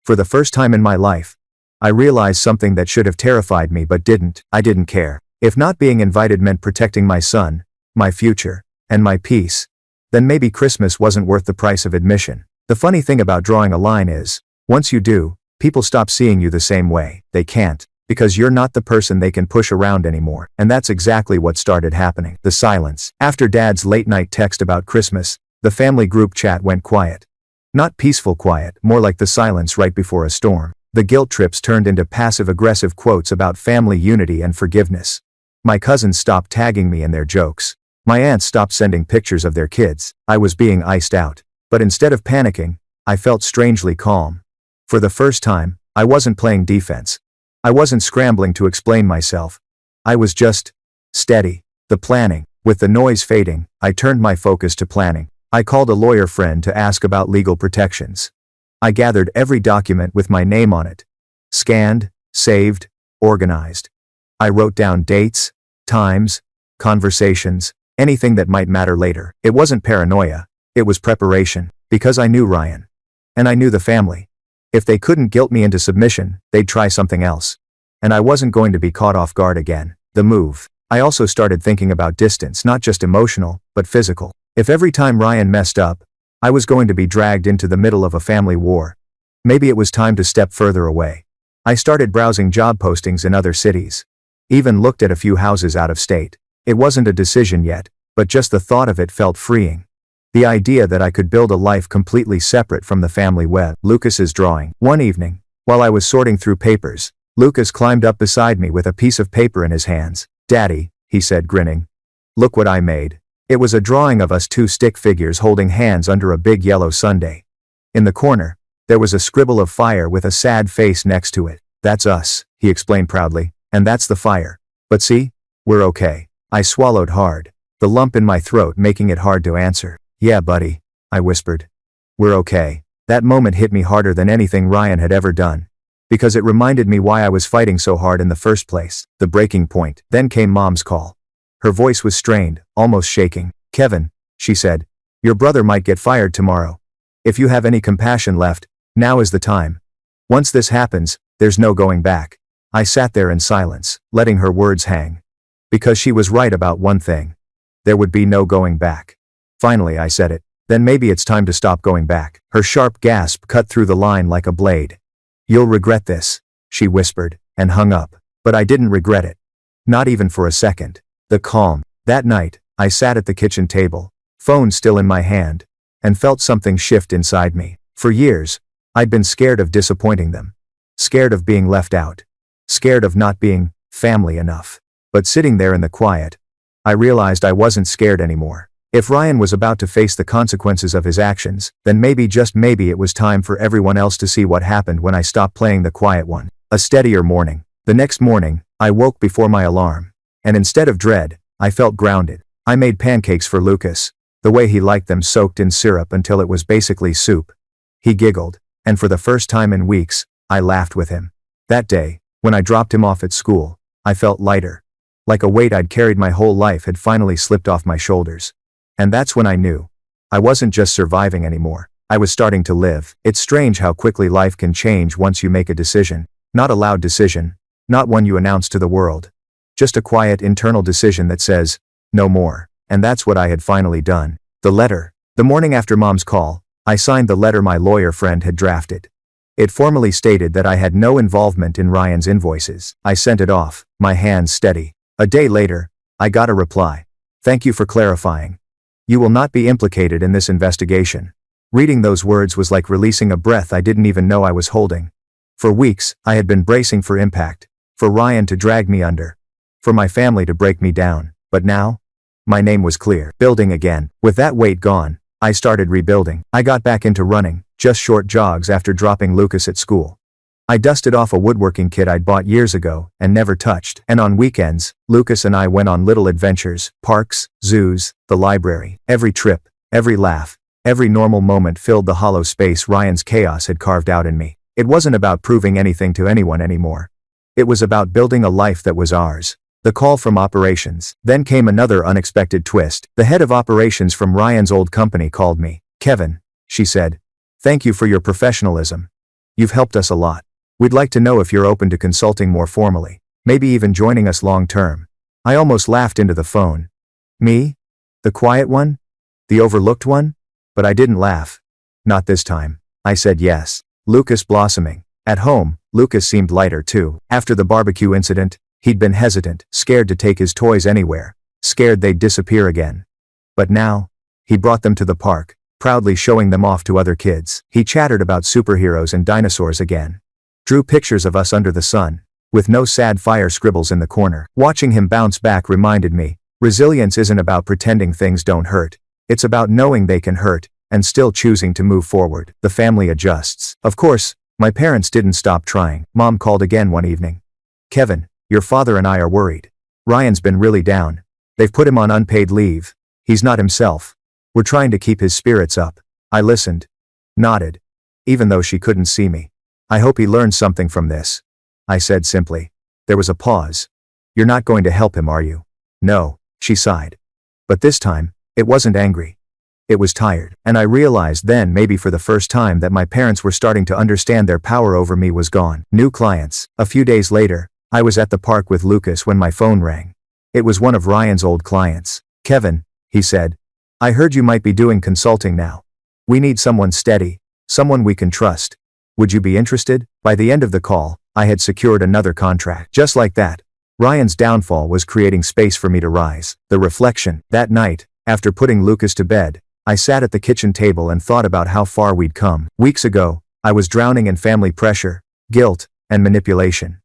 for the first time in my life, I realized something that should have terrified me but didn't. I didn't care. If not being invited meant protecting my son, my future, and my peace, then maybe Christmas wasn't worth the price of admission. The funny thing about drawing a line is, once you do, people stop seeing you the same way. They can't, because you're not the person they can push around anymore. And that's exactly what started happening. The silence. After Dad's late-night text about Christmas, the family group chat went quiet. Not peaceful quiet, more like the silence right before a storm. The guilt trips turned into passive-aggressive quotes about family unity and forgiveness. My cousins stopped tagging me in their jokes. My aunts stopped sending pictures of their kids. I was being iced out. But instead of panicking, I felt strangely calm. For the first time, I wasn't playing defense. I wasn't scrambling to explain myself. I was just steady. The planning. With the noise fading, I turned my focus to planning. I called a lawyer friend to ask about legal protections. I gathered every document with my name on it. Scanned, saved, organized. I wrote down dates, times, conversations, anything that might matter later. It wasn't paranoia. It was preparation. Because I knew Ryan. And I knew the family. If they couldn't guilt me into submission, they'd try something else. And I wasn't going to be caught off guard again. The move. I also started thinking about distance, not just emotional, but physical. If every time Ryan messed up, I was going to be dragged into the middle of a family war, maybe it was time to step further away. I started browsing job postings in other cities. Even looked at a few houses out of state. It wasn't a decision yet, but just the thought of it felt freeing. The idea that I could build a life completely separate from the family web. Lucas's drawing. One evening, while I was sorting through papers, Lucas climbed up beside me with a piece of paper in his hands. Daddy, he said, grinning. Look what I made. It was a drawing of us two stick figures holding hands under a big yellow sundae. In the corner, there was a scribble of fire with a sad face next to it. That's us, he explained proudly, and that's the fire. But see, we're okay. I swallowed hard, the lump in my throat making it hard to answer. Yeah, buddy, I whispered. We're okay. That moment hit me harder than anything Ryan had ever done. Because it reminded me why I was fighting so hard in the first place. The breaking point. Then came Mom's call. Her voice was strained, almost shaking. Kevin, she said, your brother might get fired tomorrow. If you have any compassion left, now is the time. Once this happens, there's no going back. I sat there in silence, letting her words hang. Because she was right about one thing. There would be no going back. Finally I said it. Then maybe it's time to stop going back. Her sharp gasp cut through the line like a blade. You'll regret this, she whispered, and hung up. But I didn't regret it. Not even for a second. The calm. That night, I sat at the kitchen table, phone still in my hand, and felt something shift inside me. For years, I'd been scared of disappointing them. Scared of being left out. Scared of not being family enough. But sitting there in the quiet, I realized I wasn't scared anymore. If Ryan was about to face the consequences of his actions, then maybe, just maybe, it was time for everyone else to see what happened when I stopped playing the quiet one. A steadier morning. The next morning, I woke before my alarm. And instead of dread, I felt grounded. I made pancakes for Lucas, the way he liked them, soaked in syrup until it was basically soup. He giggled, and for the first time in weeks, I laughed with him. That day, when I dropped him off at school, I felt lighter. Like a weight I'd carried my whole life had finally slipped off my shoulders. And that's when I knew. I wasn't just surviving anymore. I was starting to live. It's strange how quickly life can change once you make a decision. Not a loud decision. Not one you announce to the world. Just a quiet internal decision that says, no more. And that's what I had finally done. The letter. The morning after Mom's call, I signed the letter my lawyer friend had drafted. It formally stated that I had no involvement in Ryan's invoices. I sent it off, my hands steady. A day later, I got a reply. Thank you for clarifying. You will not be implicated in this investigation. Reading those words was like releasing a breath I didn't even know I was holding. For weeks, I had been bracing for impact. For Ryan to drag me under. For my family to break me down. But now, my name was clear. Building again. With that weight gone, I started rebuilding. I got back into running, just short jogs after dropping Lucas at school. I dusted off a woodworking kit I'd bought years ago and never touched. And on weekends, Lucas and I went on little adventures, parks, zoos, the library. Every trip, every laugh, every normal moment filled the hollow space Ryan's chaos had carved out in me. It wasn't about proving anything to anyone anymore. It was about building a life that was ours. The call from operations. Then came another unexpected twist. The head of operations from Ryan's old company called me. "Kevin," she said. "Thank you for your professionalism. You've helped us a lot. We'd like to know if you're open to consulting more formally, maybe even joining us long term." I almost laughed into the phone. Me? The quiet one? The overlooked one? But I didn't laugh. Not this time. I said yes. Lucas blossoming. At home, Lucas seemed lighter too. After the barbecue incident, he'd been hesitant, scared to take his toys anywhere, scared they'd disappear again. But now, he brought them to the park, proudly showing them off to other kids. He chattered about superheroes and dinosaurs again. Drew pictures of us under the sun, with no sad fire scribbles in the corner. Watching him bounce back reminded me, resilience isn't about pretending things don't hurt. It's about knowing they can hurt, and still choosing to move forward. The family adjusts. Of course, my parents didn't stop trying. Mom called again one evening. "Kevin, your father and I are worried. Ryan's been really down. They've put him on unpaid leave. He's not himself. We're trying to keep his spirits up." I listened. Nodded. Even though she couldn't see me. "I hope he learns something from this," I said simply. There was a pause. "You're not going to help him, are you?" "No," she sighed. But this time, it wasn't angry. It was tired. And I realized then, maybe for the first time, that my parents were starting to understand their power over me was gone. New clients. A few days later, I was at the park with Lucas when my phone rang. It was one of Ryan's old clients. "Kevin," he said, "I heard you might be doing consulting now. We need someone steady, someone we can trust. Would you be interested?" By the end of the call, I had secured another contract. Just like that, Ryan's downfall was creating space for me to rise. The reflection. That night, after putting Lucas to bed, I sat at the kitchen table and thought about how far we'd come. Weeks ago, I was drowning in family pressure, guilt, and manipulation.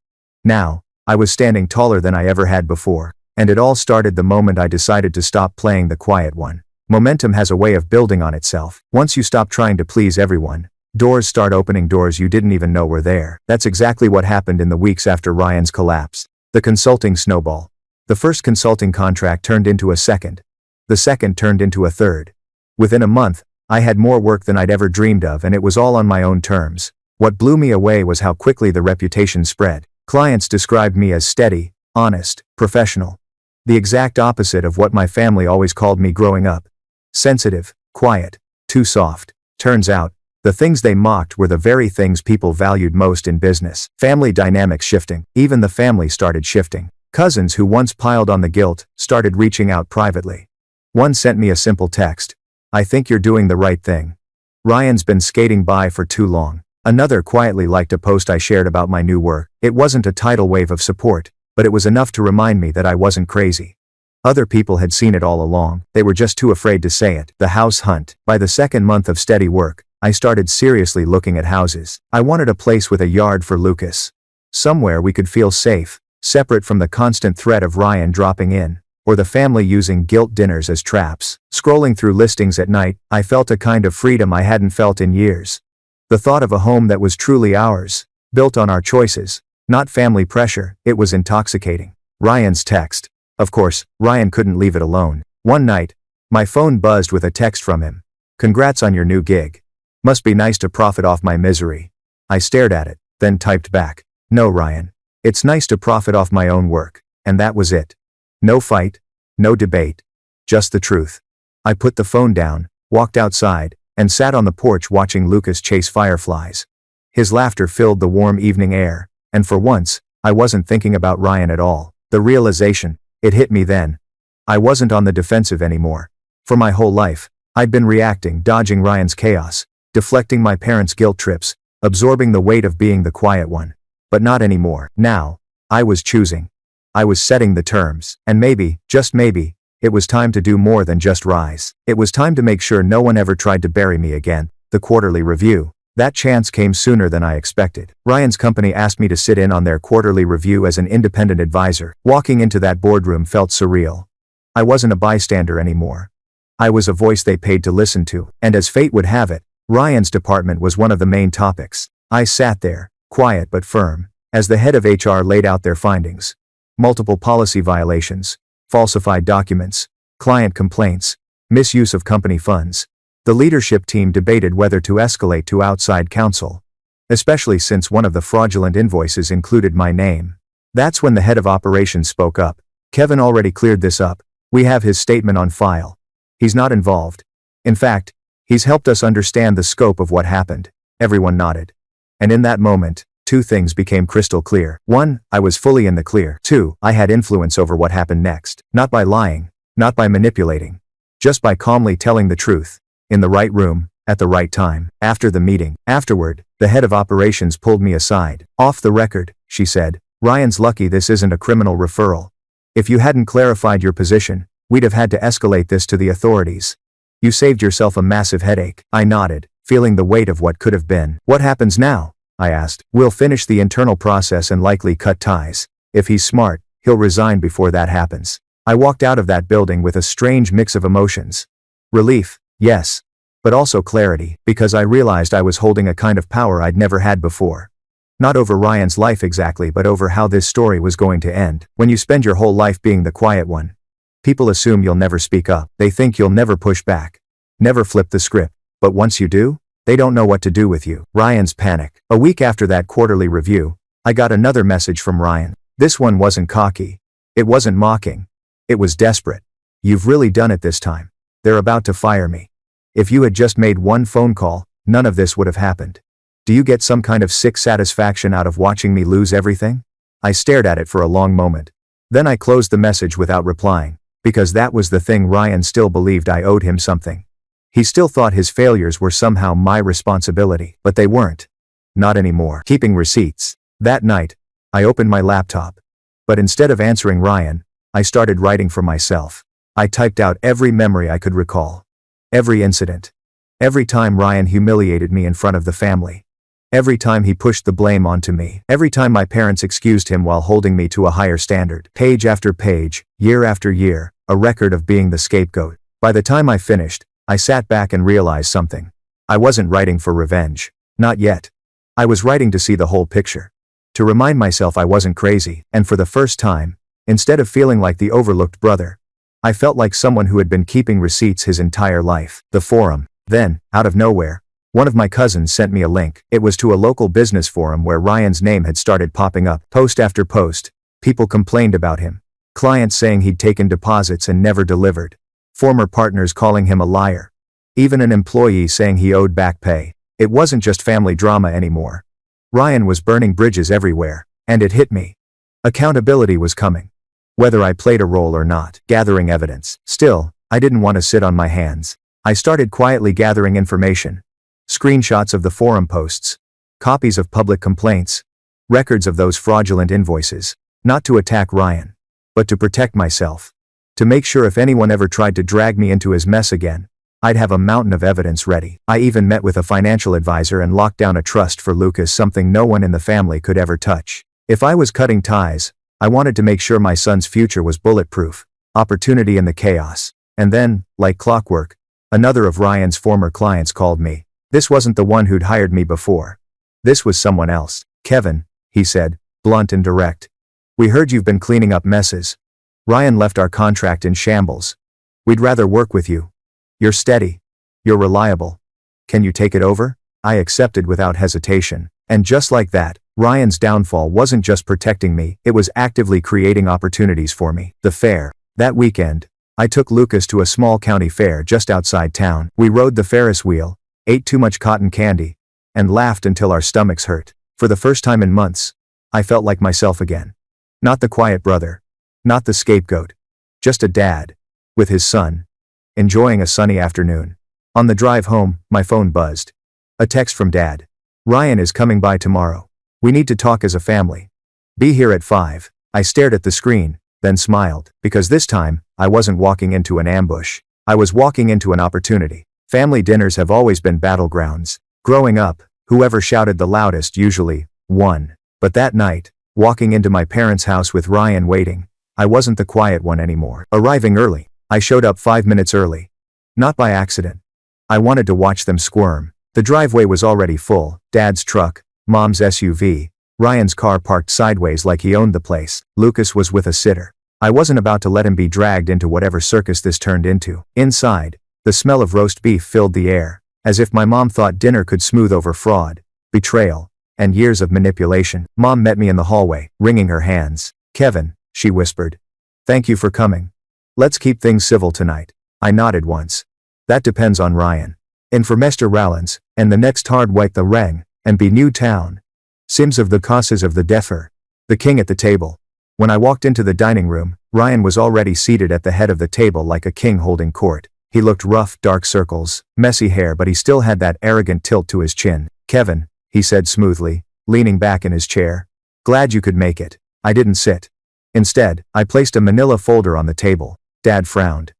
Now, I was standing taller than I ever had before. And it all started the moment I decided to stop playing the quiet one. Momentum has a way of building on itself. Once you stop trying to please everyone, doors start opening, doors you didn't even know were there. That's exactly what happened in the weeks after Ryan's collapse. The consulting snowball. The first consulting contract turned into a second. The second turned into a third. Within a month, I had more work than I'd ever dreamed of, and it was all on my own terms. What blew me away was how quickly the reputation spread. Clients described me as steady, honest, professional. The exact opposite of what my family always called me growing up. Sensitive, quiet, too soft. Turns out, the things they mocked were the very things people valued most in business. Family dynamics shifting. Even the family started shifting. Cousins who once piled on the guilt started reaching out privately. One sent me a simple text. "I think you're doing the right thing. Ryan's been skating by for too long." Another quietly liked a post I shared about my new work. It wasn't a tidal wave of support, but it was enough to remind me that I wasn't crazy. Other people had seen it all along. They were just too afraid to say it. The house hunt. By the second month of steady work, I started seriously looking at houses. I wanted a place with a yard for Lucas. Somewhere we could feel safe, separate from the constant threat of Ryan dropping in, or the family using guilt dinners as traps. Scrolling through listings at night, I felt a kind of freedom I hadn't felt in years. The thought of a home that was truly ours, built on our choices, not family pressure, it was intoxicating. Ryan's text. Of course, Ryan couldn't leave it alone. One night, my phone buzzed with a text from him. "Congrats on your new gig. Must be nice to profit off my misery." I stared at it, then typed back. "No, Ryan. It's nice to profit off my own work." And that was it. No fight, no debate. Just the truth. I put the phone down, walked outside, and sat on the porch watching Lucas chase fireflies. His laughter filled the warm evening air, and for once, I wasn't thinking about Ryan at all. The realization, it hit me then. I wasn't on the defensive anymore. For my whole life, I'd been reacting, dodging Ryan's chaos, deflecting my parents' guilt trips, absorbing the weight of being the quiet one. But not anymore. Now, I was choosing. I was setting the terms. And maybe, just maybe, it was time to do more than just rise. It was time to make sure no one ever tried to bury me again. The quarterly review. That chance came sooner than I expected. Ryan's company asked me to sit in on their quarterly review as an independent advisor. Walking into that boardroom felt surreal. I wasn't a bystander anymore. I was a voice they paid to listen to, and as fate would have it, Ryan's department was one of the main topics. I sat there, quiet but firm, as the head of HR laid out their findings. Multiple policy violations, falsified documents, client complaints, misuse of company funds. The leadership team debated whether to escalate to outside counsel, especially since one of the fraudulent invoices included my name. That's when the head of operations spoke up. Kevin already cleared this up. We have his statement on file. He's not involved. In fact, he's helped us understand the scope of what happened. Everyone nodded. And in that moment, two things became crystal clear. 1, I was fully in the clear. 2, I had influence over what happened next. Not by lying, not by manipulating, just by calmly telling the truth. In the right room, at the right time. Afterward, the head of operations pulled me aside. Off the record, she said, Ryan's lucky this isn't a criminal referral. If you hadn't clarified your position, we'd have had to escalate this to the authorities. You saved yourself a massive headache. I nodded, feeling the weight of what could have been. What happens now? I asked. We'll finish the internal process and likely cut ties. If he's smart, he'll resign before that happens. I walked out of that building with a strange mix of emotions. Relief, yes, but also clarity, because I realized I was holding a kind of power I'd never had before. Not over Ryan's life exactly, but over how this story was going to end. When you spend your whole life being the quiet one, people assume you'll never speak up. They think you'll never push back, never flip the script. But once you do, they don't know what to do with you. Ryan's panic. A week after that quarterly review, I got another message from Ryan. This one wasn't cocky. It wasn't mocking. It was desperate. You've really done it this time. They're about to fire me. If you had just made one phone call, none of this would have happened. Do you get some kind of sick satisfaction out of watching me lose everything? I stared at it for a long moment. Then I closed the message without replying, because that was the thing. Ryan still believed I owed him something. He still thought his failures were somehow my responsibility, but they weren't. Not anymore. Keeping receipts. That night, I opened my laptop. But instead of answering Ryan, I started writing for myself. I typed out every memory I could recall. Every incident. Every time Ryan humiliated me in front of the family. Every time he pushed the blame onto me. Every time my parents excused him while holding me to a higher standard. Page after page, year after year, a record of being the scapegoat. By the time I finished, I sat back and realized something. I wasn't writing for revenge. Not yet. I was writing to see the whole picture. To remind myself I wasn't crazy, and for the first time, instead of feeling like the overlooked brother, I felt like someone who had been keeping receipts his entire life. The forum. Then, out of nowhere, one of my cousins sent me a link. It was to a local business forum where Ryan's name had started popping up. Post after post, people complained about him. Clients saying he'd taken deposits and never delivered. Former partners calling him a liar. Even an employee saying he owed back pay. It wasn't just family drama anymore. Ryan was burning bridges everywhere, and it hit me. Accountability was coming. Whether I played a role or not. Gathering evidence. Still, I didn't want to sit on my hands. I started quietly gathering information. Screenshots of the forum posts. Copies of public complaints. Records of those fraudulent invoices. Not to attack Ryan, but to protect myself. To make sure if anyone ever tried to drag me into his mess again, I'd have a mountain of evidence ready. I even met with a financial advisor and locked down a trust for Lucas, something no one in the family could ever touch. If I was cutting ties, I wanted to make sure my son's future was bulletproof. Opportunity in the chaos. And then, like clockwork, another of Ryan's former clients called me. This wasn't the one who'd hired me before. This was someone else. Kevin, he said, blunt and direct. We heard you've been cleaning up messes. Ryan left our contract in shambles. We'd rather work with you. You're steady. You're reliable. Can you take it over? I accepted without hesitation. And just like that, Ryan's downfall wasn't just protecting me, it was actively creating opportunities for me. The fair. That weekend, I took Lucas to a small county fair just outside town. We rode the Ferris wheel, ate too much cotton candy, and laughed until our stomachs hurt. For the first time in months, I felt like myself again. Not the quiet brother. Not the scapegoat. Just a dad. With his son. Enjoying a sunny afternoon. On the drive home, my phone buzzed. A text from Dad. Ryan is coming by tomorrow. We need to talk as a family. Be here at 5. I stared at the screen, then smiled, because this time, I wasn't walking into an ambush. I was walking into an opportunity. Family dinners have always been battlegrounds. Growing up, whoever shouted the loudest usually won. But that night, walking into my parents' house with Ryan waiting, I wasn't the quiet one anymore. Arriving early, I showed up 5 minutes early. Not by accident. I wanted to watch them squirm. The driveway was already full, Dad's truck, Mom's SUV, Ryan's car parked sideways like he owned the place. Lucas was with a sitter. I wasn't about to let him be dragged into whatever circus this turned into. Inside, the smell of roast beef filled the air, as if my mom thought dinner could smooth over fraud, betrayal, and years of manipulation. Mom met me in the hallway, wringing her hands. "Kevin," she whispered. "Thank you for coming. Let's keep things civil tonight." I nodded once. "That depends on Ryan. And for Mr. Rallens, and the next hard white the rang, and be new town. Sims of the causes of the defer." The king at the table. When I walked into the dining room, Ryan was already seated at the head of the table like a king holding court. He looked rough, dark circles, messy hair, but he still had that arrogant tilt to his chin. "Kevin," he said smoothly, leaning back in his chair. "Glad you could make it." I didn't sit. Instead, I placed a manila folder on the table. Dad frowned.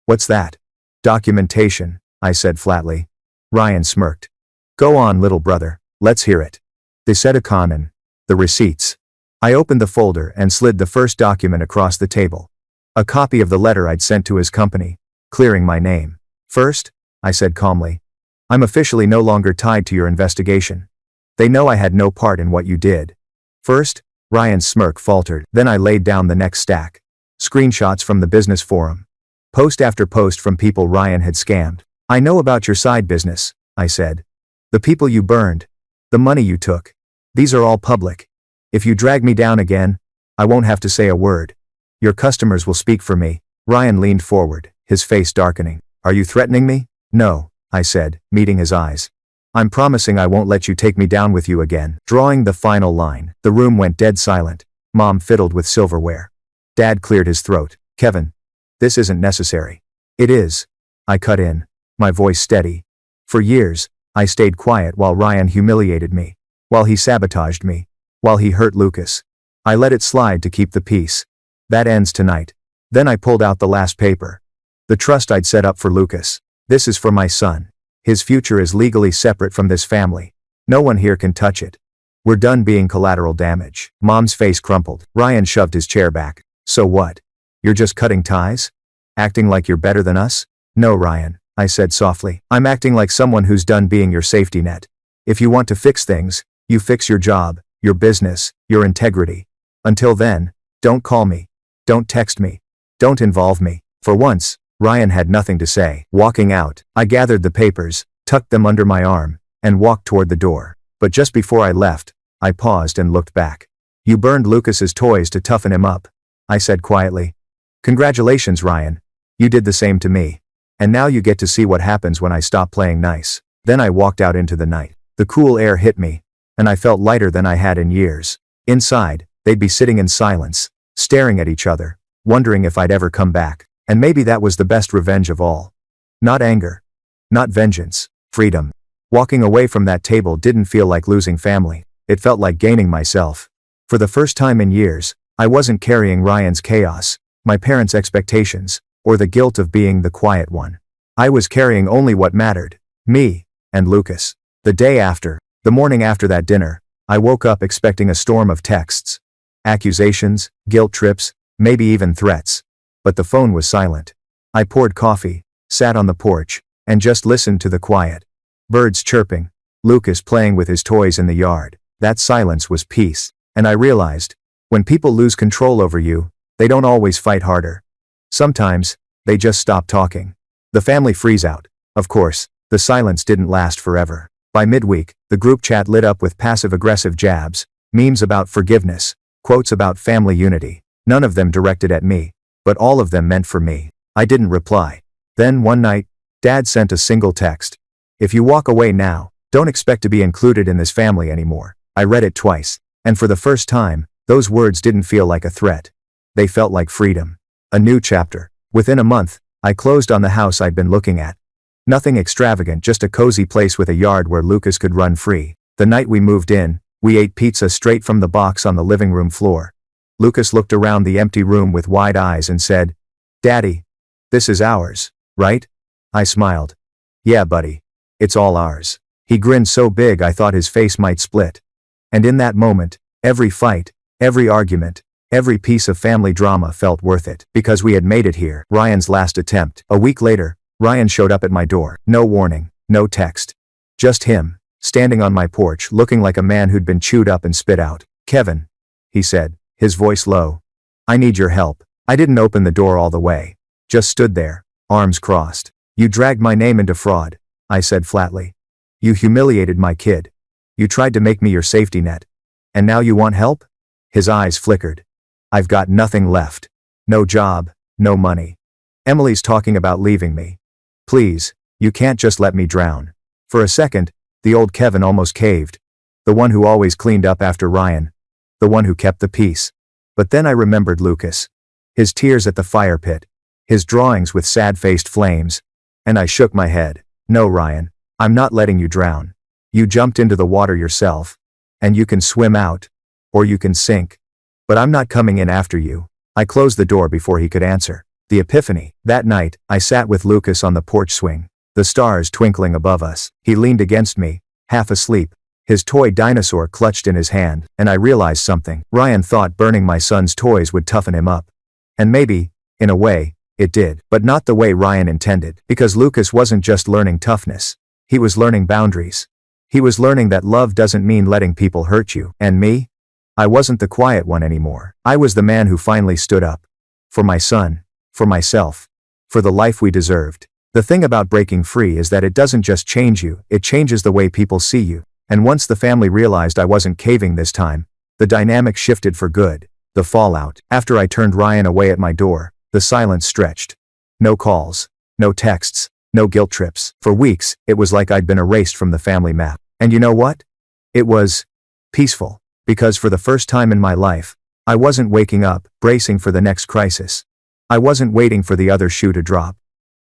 "What's that?" "Documentation," I said flatly. Ryan smirked. "Go on, little brother, let's hear it." "They said a con, the receipts." I opened the folder and slid the first document across the table. A copy of the letter I'd sent to his company, clearing my name. "First," I said calmly, "I'm officially no longer tied to your investigation. They know I had no part in what you did." "First," Ryan's smirk faltered. Then I laid down the next stack. Screenshots from the business forum. Post after post from people Ryan had scammed. "I know about your side business," I said. "The people you burned. The money you took. These are all public. If you drag me down again, I won't have to say a word. Your customers will speak for me." Ryan leaned forward, his face darkening. "Are you threatening me?" "No," I said, meeting his eyes. "I'm promising I won't let you take me down with you again." Drawing the final line, the room went dead silent. Mom fiddled with silverware. Dad cleared his throat. "Kevin, this isn't necessary." "It is." I cut in, my voice steady. "For years, I stayed quiet while Ryan humiliated me. While he sabotaged me. While he hurt Lucas. I let it slide to keep the peace. That ends tonight." Then I pulled out the last paper. The trust I'd set up for Lucas. "This is for my son. His future is legally separate from this family. No one here can touch it. We're done being collateral damage." Mom's face crumpled. Ryan shoved his chair back. "So what? You're just cutting ties? Acting like you're better than us?" "No, Ryan," I said softly. "I'm acting like someone who's done being your safety net. If you want to fix things, you fix your job, your business, your integrity. Until then, don't call me. Don't text me. Don't involve me." For once, Ryan had nothing to say. Walking out, I gathered the papers, tucked them under my arm, and walked toward the door. But just before I left, I paused and looked back. "You burned Lucas's toys to toughen him up," I said quietly. "Congratulations, Ryan. You did the same to me. And now you get to see what happens when I stop playing nice." Then I walked out into the night. The cool air hit me, and I felt lighter than I had in years. Inside, they'd be sitting in silence, staring at each other, wondering if I'd ever come back. And maybe that was the best revenge of all. Not anger. Not vengeance. Freedom. Walking away from that table didn't feel like losing family. It felt like gaining myself. For the first time in years, I wasn't carrying Ryan's chaos, my parents' expectations, or the guilt of being the quiet one. I was carrying only what mattered. Me. And Lucas. The morning after that dinner, I woke up expecting a storm of texts. Accusations, guilt trips, maybe even threats. But the phone was silent. I poured coffee, sat on the porch, and just listened to the quiet. Birds chirping, Lucas playing with his toys in the yard. That silence was peace. And I realized, when people lose control over you, they don't always fight harder. Sometimes, they just stop talking. The family freeze out. Of course, the silence didn't last forever. By midweek, the group chat lit up with passive-aggressive jabs, memes about forgiveness, quotes about family unity. None of them directed at me, but all of them meant for me. I didn't reply. Then one night, Dad sent a single text. "If you walk away now, don't expect to be included in this family anymore." I read it twice, and for the first time, those words didn't feel like a threat. They felt like freedom. A new chapter. Within a month, I closed on the house I'd been looking at. Nothing extravagant, just a cozy place with a yard where Lucas could run free. The night we moved in, we ate pizza straight from the box on the living room floor. Lucas looked around the empty room with wide eyes and said, "Daddy, this is ours, right?" I smiled. "Yeah, buddy. It's all ours." He grinned so big I thought his face might split. And in that moment, every fight, every argument, every piece of family drama felt worth it, because we had made it here. Ryan's last attempt. A week later, Ryan showed up at my door. No warning, no text. Just him, standing on my porch looking like a man who'd been chewed up and spit out. "Kevin," he said, his voice low. "I need your help." I didn't open the door all the way. Just stood there, arms crossed. "You dragged my name into fraud," I said flatly. "You humiliated my kid. You tried to make me your safety net. And now you want help?" His eyes flickered. "I've got nothing left. No job, no money. Emily's talking about leaving me. Please, you can't just let me drown." For a second, the old Kevin almost caved. The one who always cleaned up after Ryan. The one who kept the peace. But then I remembered Lucas. His tears at the fire pit. His drawings with sad-faced flames. And I shook my head. "No, Ryan, I'm not letting you drown. You jumped into the water yourself. And you can swim out. Or you can sink. But I'm not coming in after you." I closed the door before he could answer. The epiphany. That night, I sat with Lucas on the porch swing. The stars twinkling above us. He leaned against me, half asleep. His toy dinosaur clutched in his hand, and I realized something. Ryan thought burning my son's toys would toughen him up. And maybe, in a way, it did. But not the way Ryan intended. Because Lucas wasn't just learning toughness. He was learning boundaries. He was learning that love doesn't mean letting people hurt you. And me? I wasn't the quiet one anymore. I was the man who finally stood up. For my son. For myself. For the life we deserved. The thing about breaking free is that it doesn't just change you, it changes the way people see you. And once the family realized I wasn't caving this time, the dynamic shifted for good. The fallout. After I turned Ryan away at my door, the silence stretched. No calls. No texts. No guilt trips. For weeks, it was like I'd been erased from the family map. And you know what? It was peaceful. Because for the first time in my life, I wasn't waking up, bracing for the next crisis. I wasn't waiting for the other shoe to drop.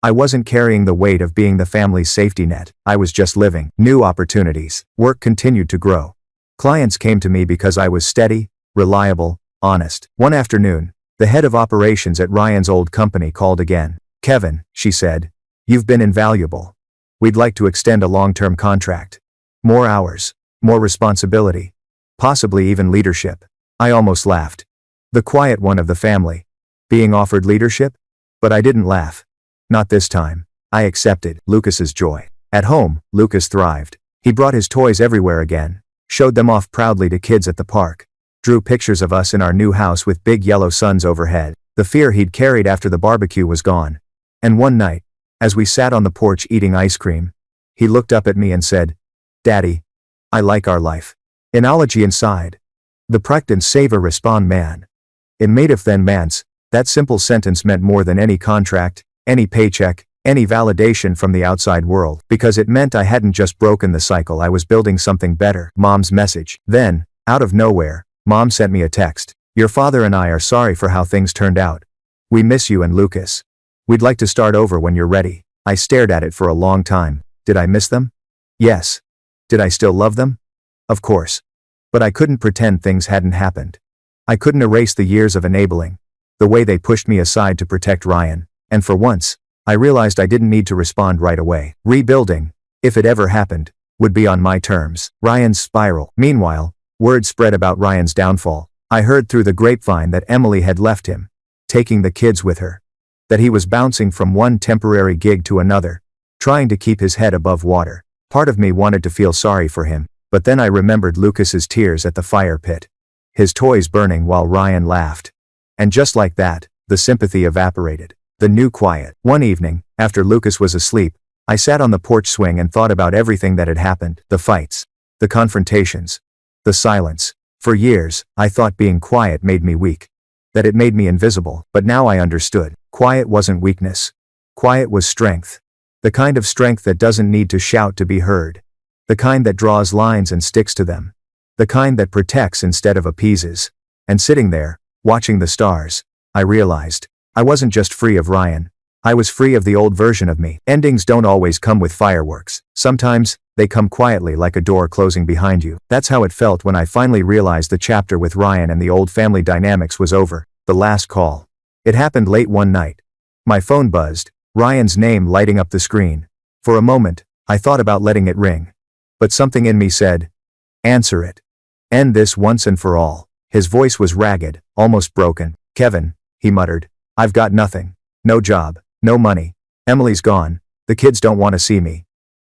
I wasn't carrying the weight of being the family's safety net. I was just living. New opportunities. Work continued to grow. Clients came to me because I was steady, reliable, honest. One afternoon, the head of operations at Ryan's old company called again. "Kevin," she said, "you've been invaluable. We'd like to extend a long-term contract. More hours. More responsibility. Possibly even leadership." I almost laughed. The quiet one of the family. Being offered leadership? But I didn't laugh. Not this time. I accepted. Lucas's joy. At home, Lucas thrived. He brought his toys everywhere again. Showed them off proudly to kids at the park. Drew pictures of us in our new house with big yellow suns overhead. The fear he'd carried after the barbecue was gone. And one night, as we sat on the porch eating ice cream, he looked up at me and said, "Daddy, I like our life." Analogy inside. The Prakten Saver respond man. In Matif then mans, that simple sentence meant more than any contract, any paycheck, any validation from the outside world, because it meant I hadn't just broken the cycle, I was building something better. Mom's message. Then, out of nowhere, Mom sent me a text. "Your father and I are sorry for how things turned out. We miss you and Lucas. We'd like to start over when you're ready." I stared at it for a long time. Did I miss them? Yes. Did I still love them? Of course. But I couldn't pretend things hadn't happened. I couldn't erase the years of enabling. The way they pushed me aside to protect Ryan. And for once, I realized I didn't need to respond right away. Rebuilding, if it ever happened, would be on my terms. Ryan's spiral. Meanwhile, word spread about Ryan's downfall. I heard through the grapevine that Emily had left him, taking the kids with her. That he was bouncing from one temporary gig to another, trying to keep his head above water. Part of me wanted to feel sorry for him, but then I remembered Lucas's tears at the fire pit. His toys burning while Ryan laughed. And just like that, the sympathy evaporated. The new quiet. One evening, after Lucas was asleep, I sat on the porch swing and thought about everything that had happened. The fights. The confrontations. The silence. For years, I thought being quiet made me weak. That it made me invisible. But now I understood. Quiet wasn't weakness. Quiet was strength. The kind of strength that doesn't need to shout to be heard. The kind that draws lines and sticks to them. The kind that protects instead of appeases. And sitting there, watching the stars, I realized, I wasn't just free of Ryan. I was free of the old version of me. Endings don't always come with fireworks. Sometimes, they come quietly like a door closing behind you. That's how it felt when I finally realized the chapter with Ryan and the old family dynamics was over. The last call. It happened late one night. My phone buzzed, Ryan's name lighting up the screen. For a moment, I thought about letting it ring. But something in me said, "Answer it. End this once and for all." His voice was ragged, almost broken. "Kevin," he muttered, "I've got nothing. No job, no money. Emily's gone. The kids don't want to see me.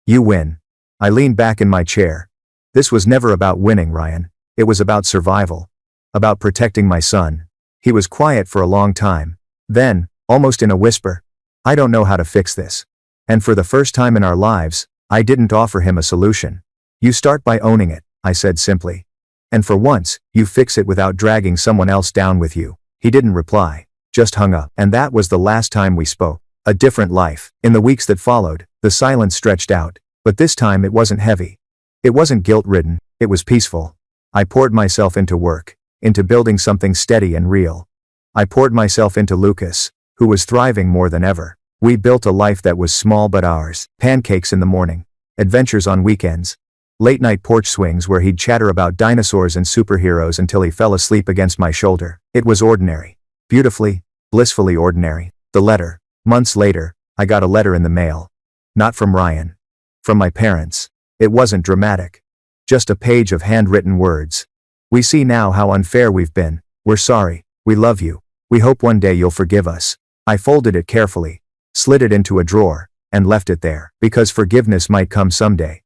You win. I leaned back in my chair. This was never about winning, Ryan. It was about survival. About protecting my son. He was quiet for a long time. Then, almost in a whisper, I don't know how to fix this. And for the first time in our lives, I didn't offer him a solution. You start by owning it, I said simply. And for once, you fix it without dragging someone else down with you. He didn't reply, just hung up. And that was the last time we spoke. A different life. In the weeks that followed, the silence stretched out, but this time it wasn't heavy. It wasn't guilt-ridden, it was peaceful. I poured myself into work, into building something steady and real. I poured myself into Lucas, who was thriving more than ever. We built a life that was small but ours. Pancakes in the morning. Adventures on weekends. Late-night porch swings where he'd chatter about dinosaurs and superheroes until he fell asleep against my shoulder. It was ordinary. Beautifully, blissfully ordinary. The letter. Months later, I got a letter in the mail. Not from Ryan. From my parents. It wasn't dramatic. Just a page of handwritten words. We see now how unfair we've been. We're sorry. We love you. We hope one day you'll forgive us. I folded it carefully, slid it into a drawer, and left it there, because forgiveness might come someday.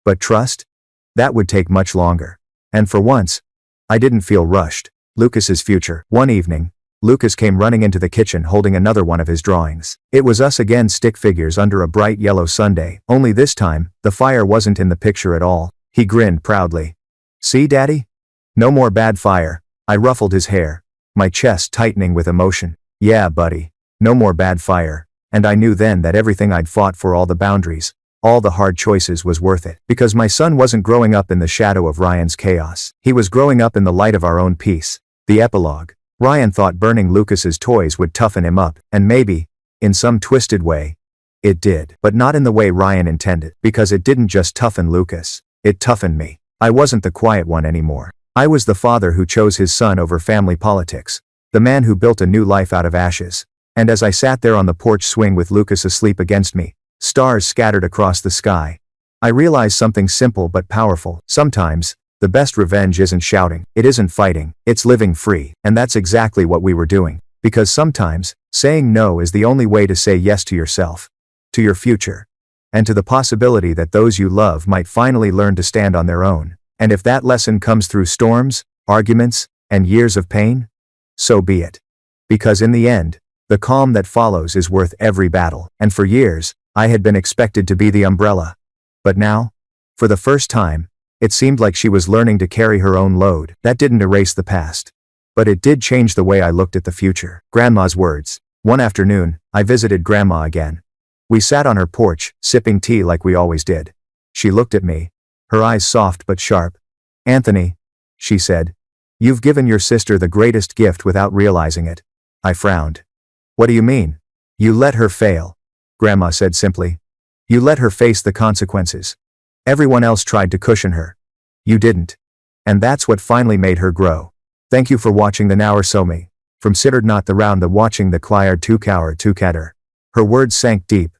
But trust? That would take much longer. And for once, I didn't feel rushed. Lucas's future. One evening, Lucas came running into the kitchen holding another one of his drawings. It was us again, stick figures under a bright yellow Sunday, only this time, the fire wasn't in the picture at all. He grinned proudly. See, Daddy? No more bad fire. I ruffled his hair, my chest tightening with emotion. Yeah, buddy. No more bad fire. And I knew then that everything I'd fought for, all the boundaries, all the hard choices, was worth it. Because my son wasn't growing up in the shadow of Ryan's chaos. He was growing up in the light of our own peace. The epilogue. Ryan thought burning Lucas's toys would toughen him up, and maybe, in some twisted way, it did. But not in the way Ryan intended. Because it didn't just toughen Lucas. It toughened me. I wasn't the quiet one anymore. I was the father who chose his son over family politics. The man who built a new life out of ashes. And as I sat there on the porch swing with Lucas asleep against me, stars scattered across the sky, I realized something simple but powerful. Sometimes, the best revenge isn't shouting, it isn't fighting, it's living free. And that's exactly what we were doing. Because sometimes, saying no is the only way to say yes to yourself, to your future, and to the possibility that those you love might finally learn to stand on their own. And if that lesson comes through storms, arguments, and years of pain, so be it. Because in the end, the calm that follows is worth every battle. And for years, I had been expected to be the umbrella. But now, for the first time, it seemed like she was learning to carry her own load. That didn't erase the past. But it did change the way I looked at the future. Grandma's words. One afternoon, I visited Grandma again. We sat on her porch, sipping tea like we always did. She looked at me, her eyes soft but sharp. Anthony, she said, you've given your sister the greatest gift without realizing it. I frowned. What do you mean? You let her fail, Grandma said simply. You let her face the consequences. Everyone else tried to cushion her. You didn't. And that's what finally made her grow. Thank you for watching the Now or So Me. From Sittard Not the Round the Watching the Cliard to Cower to Catter. Her words sank deep.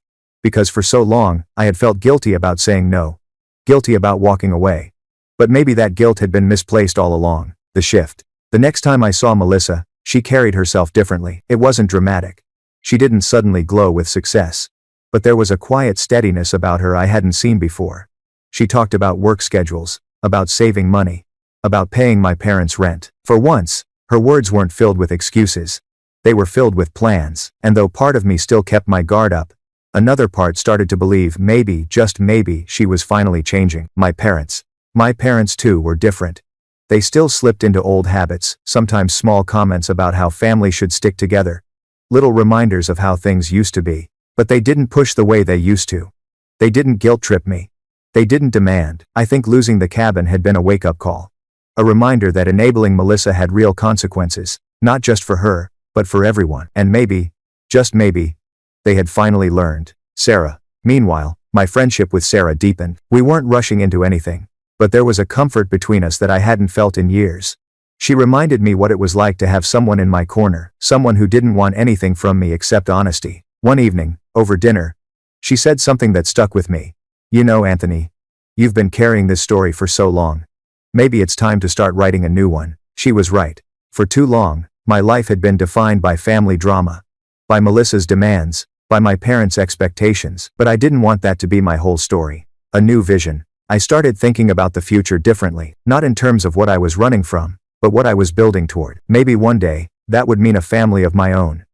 Because for so long, I had felt guilty about saying no. Guilty about walking away. But maybe that guilt had been misplaced all along. The shift. The next time I saw Melissa, she carried herself differently. It wasn't dramatic. She didn't suddenly glow with success. But there was a quiet steadiness about her I hadn't seen before. She talked about work schedules, about saving money, about paying my parents' rent. For once, her words weren't filled with excuses. They were filled with plans. And though part of me still kept my guard up, another part started to believe maybe, just maybe, she was finally changing. My parents too were different. They still slipped into old habits, sometimes small comments about how family should stick together. Little reminders of how things used to be. But they didn't push the way they used to. They didn't guilt-trip me. They didn't demand. I think losing the cabin had been a wake-up call. A reminder that enabling Melissa had real consequences, not just for her, but for everyone. And maybe, just maybe, they had finally learned. Sarah. Meanwhile, my friendship with Sarah deepened. We weren't rushing into anything. But there was a comfort between us that I hadn't felt in years. She reminded me what it was like to have someone in my corner, someone who didn't want anything from me except honesty. One evening, over dinner, she said something that stuck with me. You know, Anthony, you've been carrying this story for so long. Maybe it's time to start writing a new one. She was right. For too long, my life had been defined by family drama, by Melissa's demands, by my parents' expectations, but I didn't want that to be my whole story. A new vision. I started thinking about the future differently, not in terms of what I was running from, but what I was building toward. Maybe one day, that would mean a family of my own.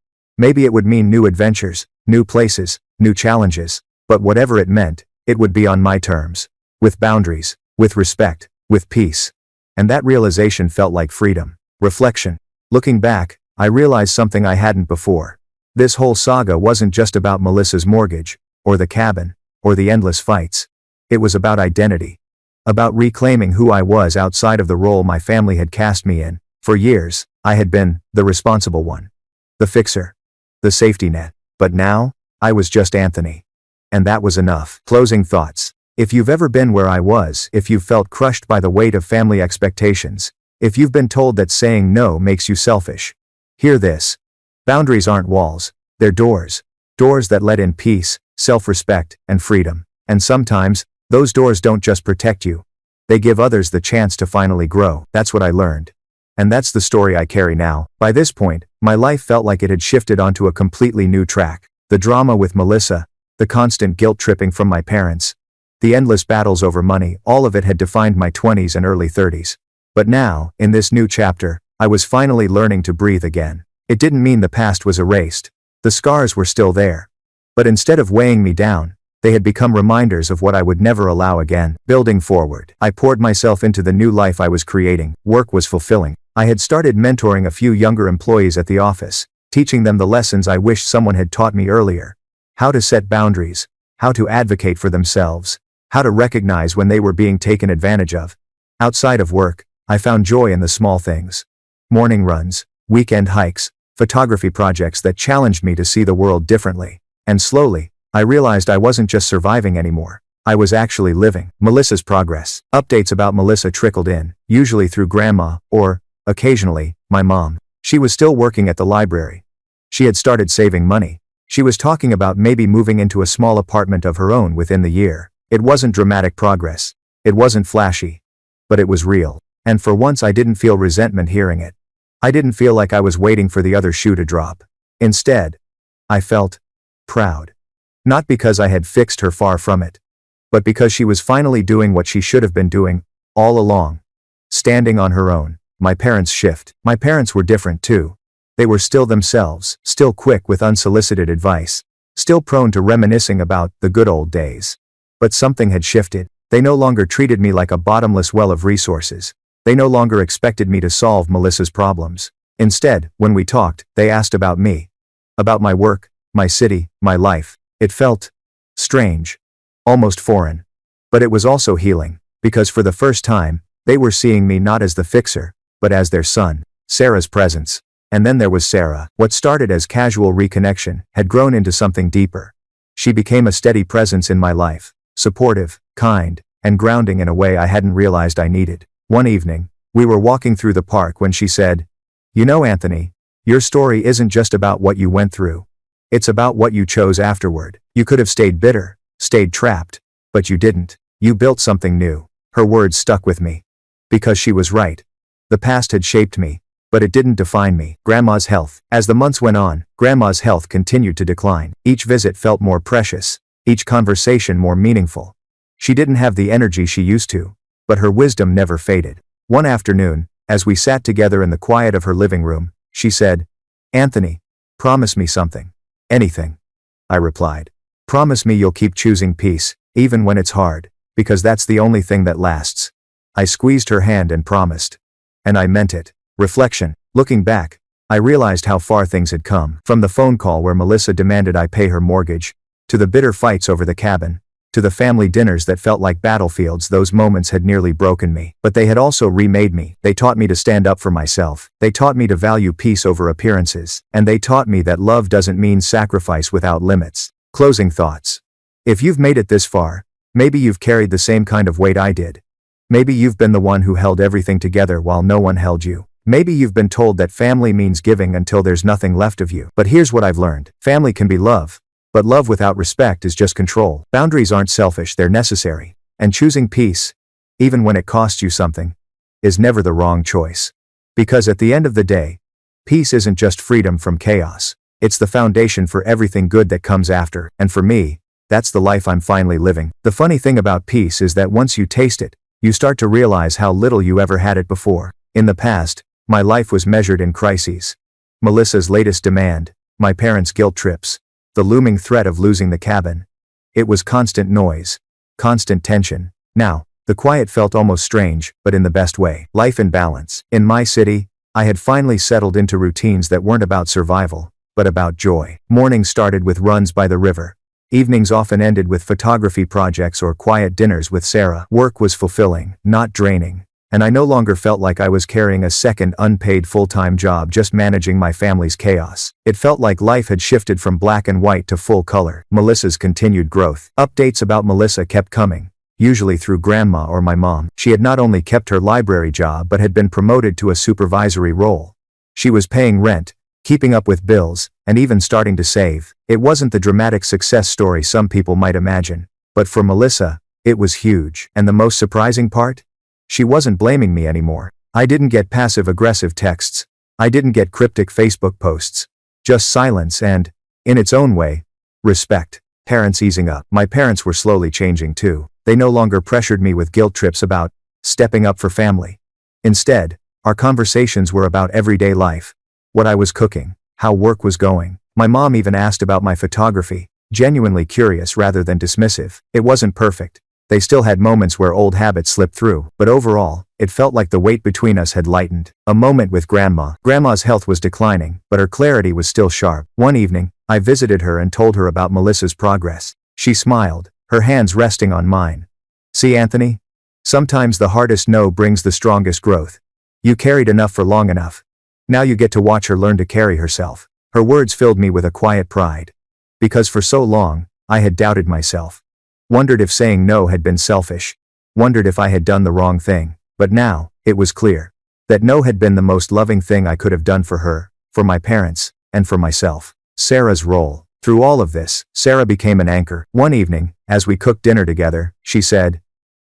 Maybe it would mean new adventures, new places, new challenges, but whatever it meant, it would be on my terms. With boundaries, with respect, with peace. And that realization felt like freedom. Reflection. Looking back, I realized something I hadn't before. This whole saga wasn't just about Melissa's mortgage, or the cabin, or the endless fights. It was about identity. About reclaiming who I was outside of the role my family had cast me in. For years, I had been the responsible one. The fixer. The safety net. But now, I was just Anthony. And that was enough. Closing thoughts. If you've ever been where I was, if you've felt crushed by the weight of family expectations, if you've been told that saying no makes you selfish, hear this. Boundaries aren't walls, they're doors. Doors that let in peace, self-respect, and freedom. And sometimes, those doors don't just protect you. They give others the chance to finally grow. That's what I learned. And that's the story I carry now. By this point, my life felt like it had shifted onto a completely new track. The drama with Melissa, the constant guilt tripping from my parents, the endless battles over money, all of it had defined my 20s and early 30s. But now, in this new chapter, I was finally learning to breathe again. It didn't mean the past was erased. The scars were still there. But instead of weighing me down, they had become reminders of what I would never allow again. Building forward, I poured myself into the new life I was creating. Work was fulfilling. I had started mentoring a few younger employees at the office, teaching them the lessons I wished someone had taught me earlier. How to set boundaries, how to advocate for themselves, how to recognize when they were being taken advantage of. Outside of work, I found joy in the small things. Morning runs, weekend hikes, photography projects that challenged me to see the world differently. And slowly, I realized I wasn't just surviving anymore. I was actually living. Melissa's progress. Updates about Melissa trickled in, usually through grandma, or, occasionally, my mom. She was still working at the library. She had started saving money. She was talking about maybe moving into a small apartment of her own within the year. It wasn't dramatic progress. It wasn't flashy. But it was real. And for once I didn't feel resentment hearing it. I didn't feel like I was waiting for the other shoe to drop. Instead, I felt proud. Not because I had fixed her, far from it, but because she was finally doing what she should have been doing all along. Standing on her own. My parents' shift. My parents were different too. They were still themselves, still quick with unsolicited advice, still prone to reminiscing about the good old days. But something had shifted. They no longer treated me like a bottomless well of resources. They no longer expected me to solve Melissa's problems. Instead, when we talked, they asked about me. About my work, my city, my life. It felt strange. Almost foreign. But it was also healing, because for the first time, they were seeing me not as the fixer, but as their son. Sarah's presence. And then there was Sarah. What started as casual reconnection had grown into something deeper. She became a steady presence in my life, supportive, kind, and grounding in a way I hadn't realized I needed. One evening, we were walking through the park when she said, "You know, Anthony, your story isn't just about what you went through. It's about what you chose afterward. You could have stayed bitter, stayed trapped, but you didn't. You built something new." Her words stuck with me. Because she was right. The past had shaped me, but it didn't define me. Grandma's health. As the months went on, Grandma's health continued to decline. Each visit felt more precious, each conversation more meaningful. She didn't have the energy she used to, but her wisdom never faded. One afternoon, as we sat together in the quiet of her living room, she said, "Anthony, promise me something." "Anything," I replied. "Promise me you'll keep choosing peace, even when it's hard, because that's the only thing that lasts." I squeezed her hand and promised. And I meant it. Reflection. Looking back, I realized how far things had come. From the phone call where Melissa demanded I pay her mortgage, to the bitter fights over the cabin, to the family dinners that felt like battlefields. Those moments had nearly broken me. But they had also remade me. They taught me to stand up for myself. They taught me to value peace over appearances. And they taught me that love doesn't mean sacrifice without limits. Closing thoughts. If you've made it this far, maybe you've carried the same kind of weight I did. Maybe you've been the one who held everything together while no one held you. Maybe you've been told that family means giving until there's nothing left of you. But here's what I've learned. Family can be love. But love without respect is just control. Boundaries aren't selfish, they're necessary. And choosing peace, even when it costs you something, is never the wrong choice. Because at the end of the day, peace isn't just freedom from chaos. It's the foundation for everything good that comes after, and for me, that's the life I'm finally living. The funny thing about peace is that once you taste it, you start to realize how little you ever had it before. In the past, my life was measured in crises. Melissa's latest demand, my parents' guilt trips, the looming threat of losing the cabin. It was constant noise, constant tension. Now, the quiet felt almost strange, but in the best way. Life in balance. In my city, I had finally settled into routines that weren't about survival, but about joy. Mornings started with runs by the river. Evenings often ended with photography projects or quiet dinners with Sarah. Work was fulfilling, not draining, and I no longer felt like I was carrying a second unpaid full-time job just managing my family's chaos. It felt like life had shifted from black and white to full color. Melissa's continued growth. Updates about Melissa kept coming, usually through grandma or my mom. She had not only kept her library job but had been promoted to a supervisory role. She was paying rent, keeping up with bills, and even starting to save. It wasn't the dramatic success story some people might imagine, but for Melissa, it was huge. And the most surprising part? She wasn't blaming me anymore. I didn't get passive-aggressive texts. I didn't get cryptic Facebook posts. Just silence and, in its own way, respect. Parents easing up. My parents were slowly changing too. They no longer pressured me with guilt trips about stepping up for family. Instead, our conversations were about everyday life. What I was cooking, how work was going. My mom even asked about my photography, genuinely curious rather than dismissive. It wasn't perfect. They still had moments where old habits slipped through, but overall, it felt like the weight between us had lightened. A moment with Grandma. Grandma's health was declining, but her clarity was still sharp. One evening, I visited her and told her about Melissa's progress. She smiled, her hands resting on mine. See, Anthony? Sometimes the hardest no brings the strongest growth. You carried enough for long enough. Now you get to watch her learn to carry herself. Her words filled me with a quiet pride. Because for so long, I had doubted myself. Wondered if saying no had been selfish. Wondered if I had done the wrong thing. But now, it was clear. That no had been the most loving thing I could have done for her, for my parents, and for myself. Sarah's role. Through all of this, Sarah became an anchor. One evening, as we cooked dinner together, she said,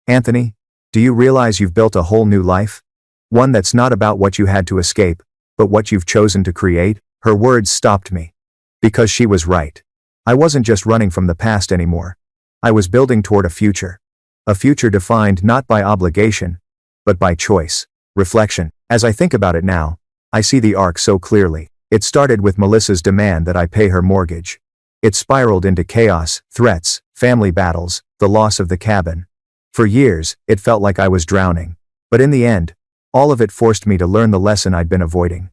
"Anthony, do you realize you've built a whole new life? One that's not about what you had to escape, but what you've chosen to create?" Her words stopped me. Because she was right. I wasn't just running from the past anymore. I was building toward a future. A future defined not by obligation, but by choice, reflection. As I think about it now, I see the arc so clearly. It started with Melissa's demand that I pay her mortgage. It spiraled into chaos, threats, family battles, the loss of the cabin. For years, it felt like I was drowning. But in the end, all of it forced me to learn the lesson I'd been avoiding.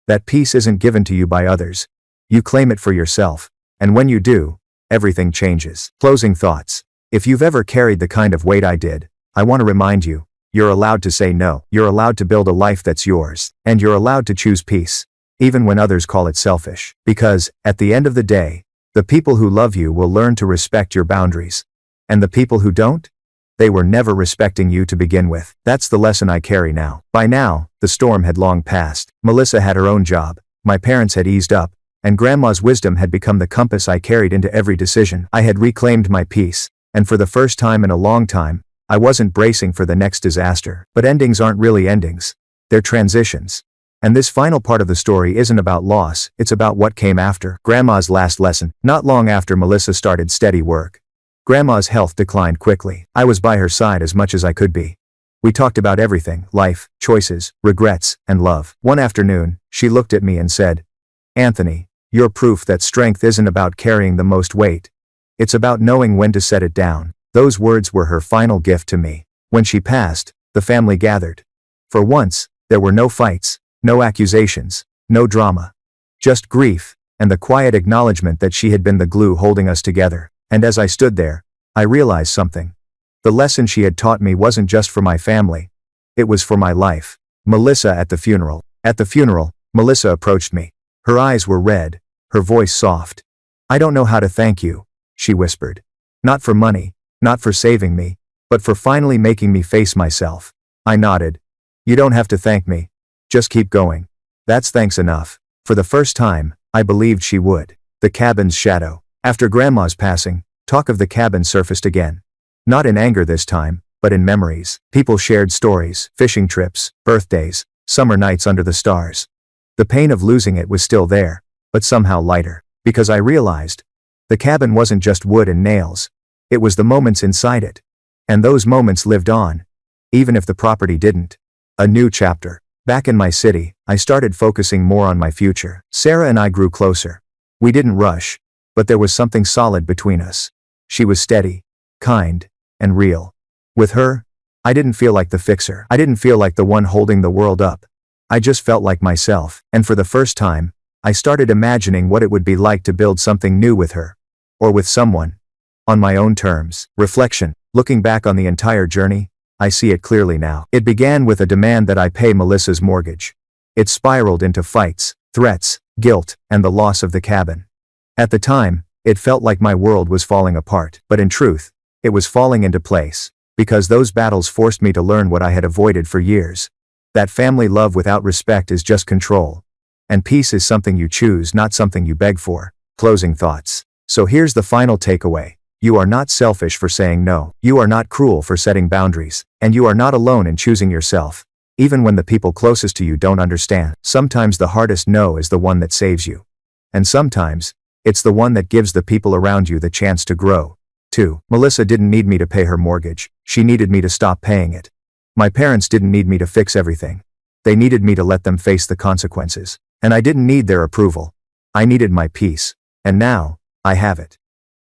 That peace isn't given to you by others. You claim it for yourself. And when you do, everything changes. Closing thoughts. If you've ever carried the kind of weight I did, I want to remind you, you're allowed to say no. You're allowed to build a life that's yours. And you're allowed to choose peace. Even when others call it selfish. Because, at the end of the day, the people who love you will learn to respect your boundaries. And the people who don't? They were never respecting you to begin with. That's the lesson I carry now. By now, the storm had long passed. Melissa had her own job, my parents had eased up, and Grandma's wisdom had become the compass I carried into every decision. I had reclaimed my peace, and for the first time in a long time, I wasn't bracing for the next disaster. But endings aren't really endings. They're transitions. And this final part of the story isn't about loss, it's about what came after. Grandma's last lesson. Not long after Melissa started steady work, Grandma's health declined quickly. I was by her side as much as I could be. We talked about everything, life, choices, regrets, and love. One afternoon, she looked at me and said, "Anthony, you're proof that strength isn't about carrying the most weight. It's about knowing when to set it down." Those words were her final gift to me. When she passed, the family gathered. For once, there were no fights, no accusations, no drama. Just grief, and the quiet acknowledgement that she had been the glue holding us together. And as I stood there, I realized something. The lesson she had taught me wasn't just for my family. It was for my life. Melissa at the funeral. At the funeral, Melissa approached me. Her eyes were red, her voice soft. "I don't know how to thank you," she whispered. "Not for money, not for saving me, but for finally making me face myself." I nodded. "You don't have to thank me. Just keep going. That's thanks enough." For the first time, I believed she would. The cabin's shadow. After Grandma's passing, talk of the cabin surfaced again. Not in anger this time, but in memories. People shared stories, fishing trips, birthdays, summer nights under the stars. The pain of losing it was still there, but somehow lighter. Because I realized, the cabin wasn't just wood and nails. It was the moments inside it. And those moments lived on. Even if the property didn't. A new chapter. Back in my city, I started focusing more on my future. Sarah and I grew closer. We didn't rush, but there was something solid between us. She was steady, kind, and real. With her, I didn't feel like the fixer. I didn't feel like the one holding the world up. I just felt like myself, and for the first time, I started imagining what it would be like to build something new with her. Or with someone. On my own terms. Reflection. Looking back on the entire journey, I see it clearly now. It began with a demand that I pay Melissa's mortgage. It spiraled into fights, threats, guilt, and the loss of the cabin. At the time, it felt like my world was falling apart, but in truth, it was falling into place. Because those battles forced me to learn what I had avoided for years. That family love without respect is just control. And peace is something you choose, not something you beg for. Closing thoughts. So here's the final takeaway. You are not selfish for saying no. You are not cruel for setting boundaries. And you are not alone in choosing yourself. Even when the people closest to you don't understand. Sometimes the hardest no is the one that saves you. And sometimes, it's the one that gives the people around you the chance to grow. 2. Melissa didn't need me to pay her mortgage. She needed me to stop paying it. My parents didn't need me to fix everything. They needed me to let them face the consequences. And I didn't need their approval. I needed my peace. And now, I have it.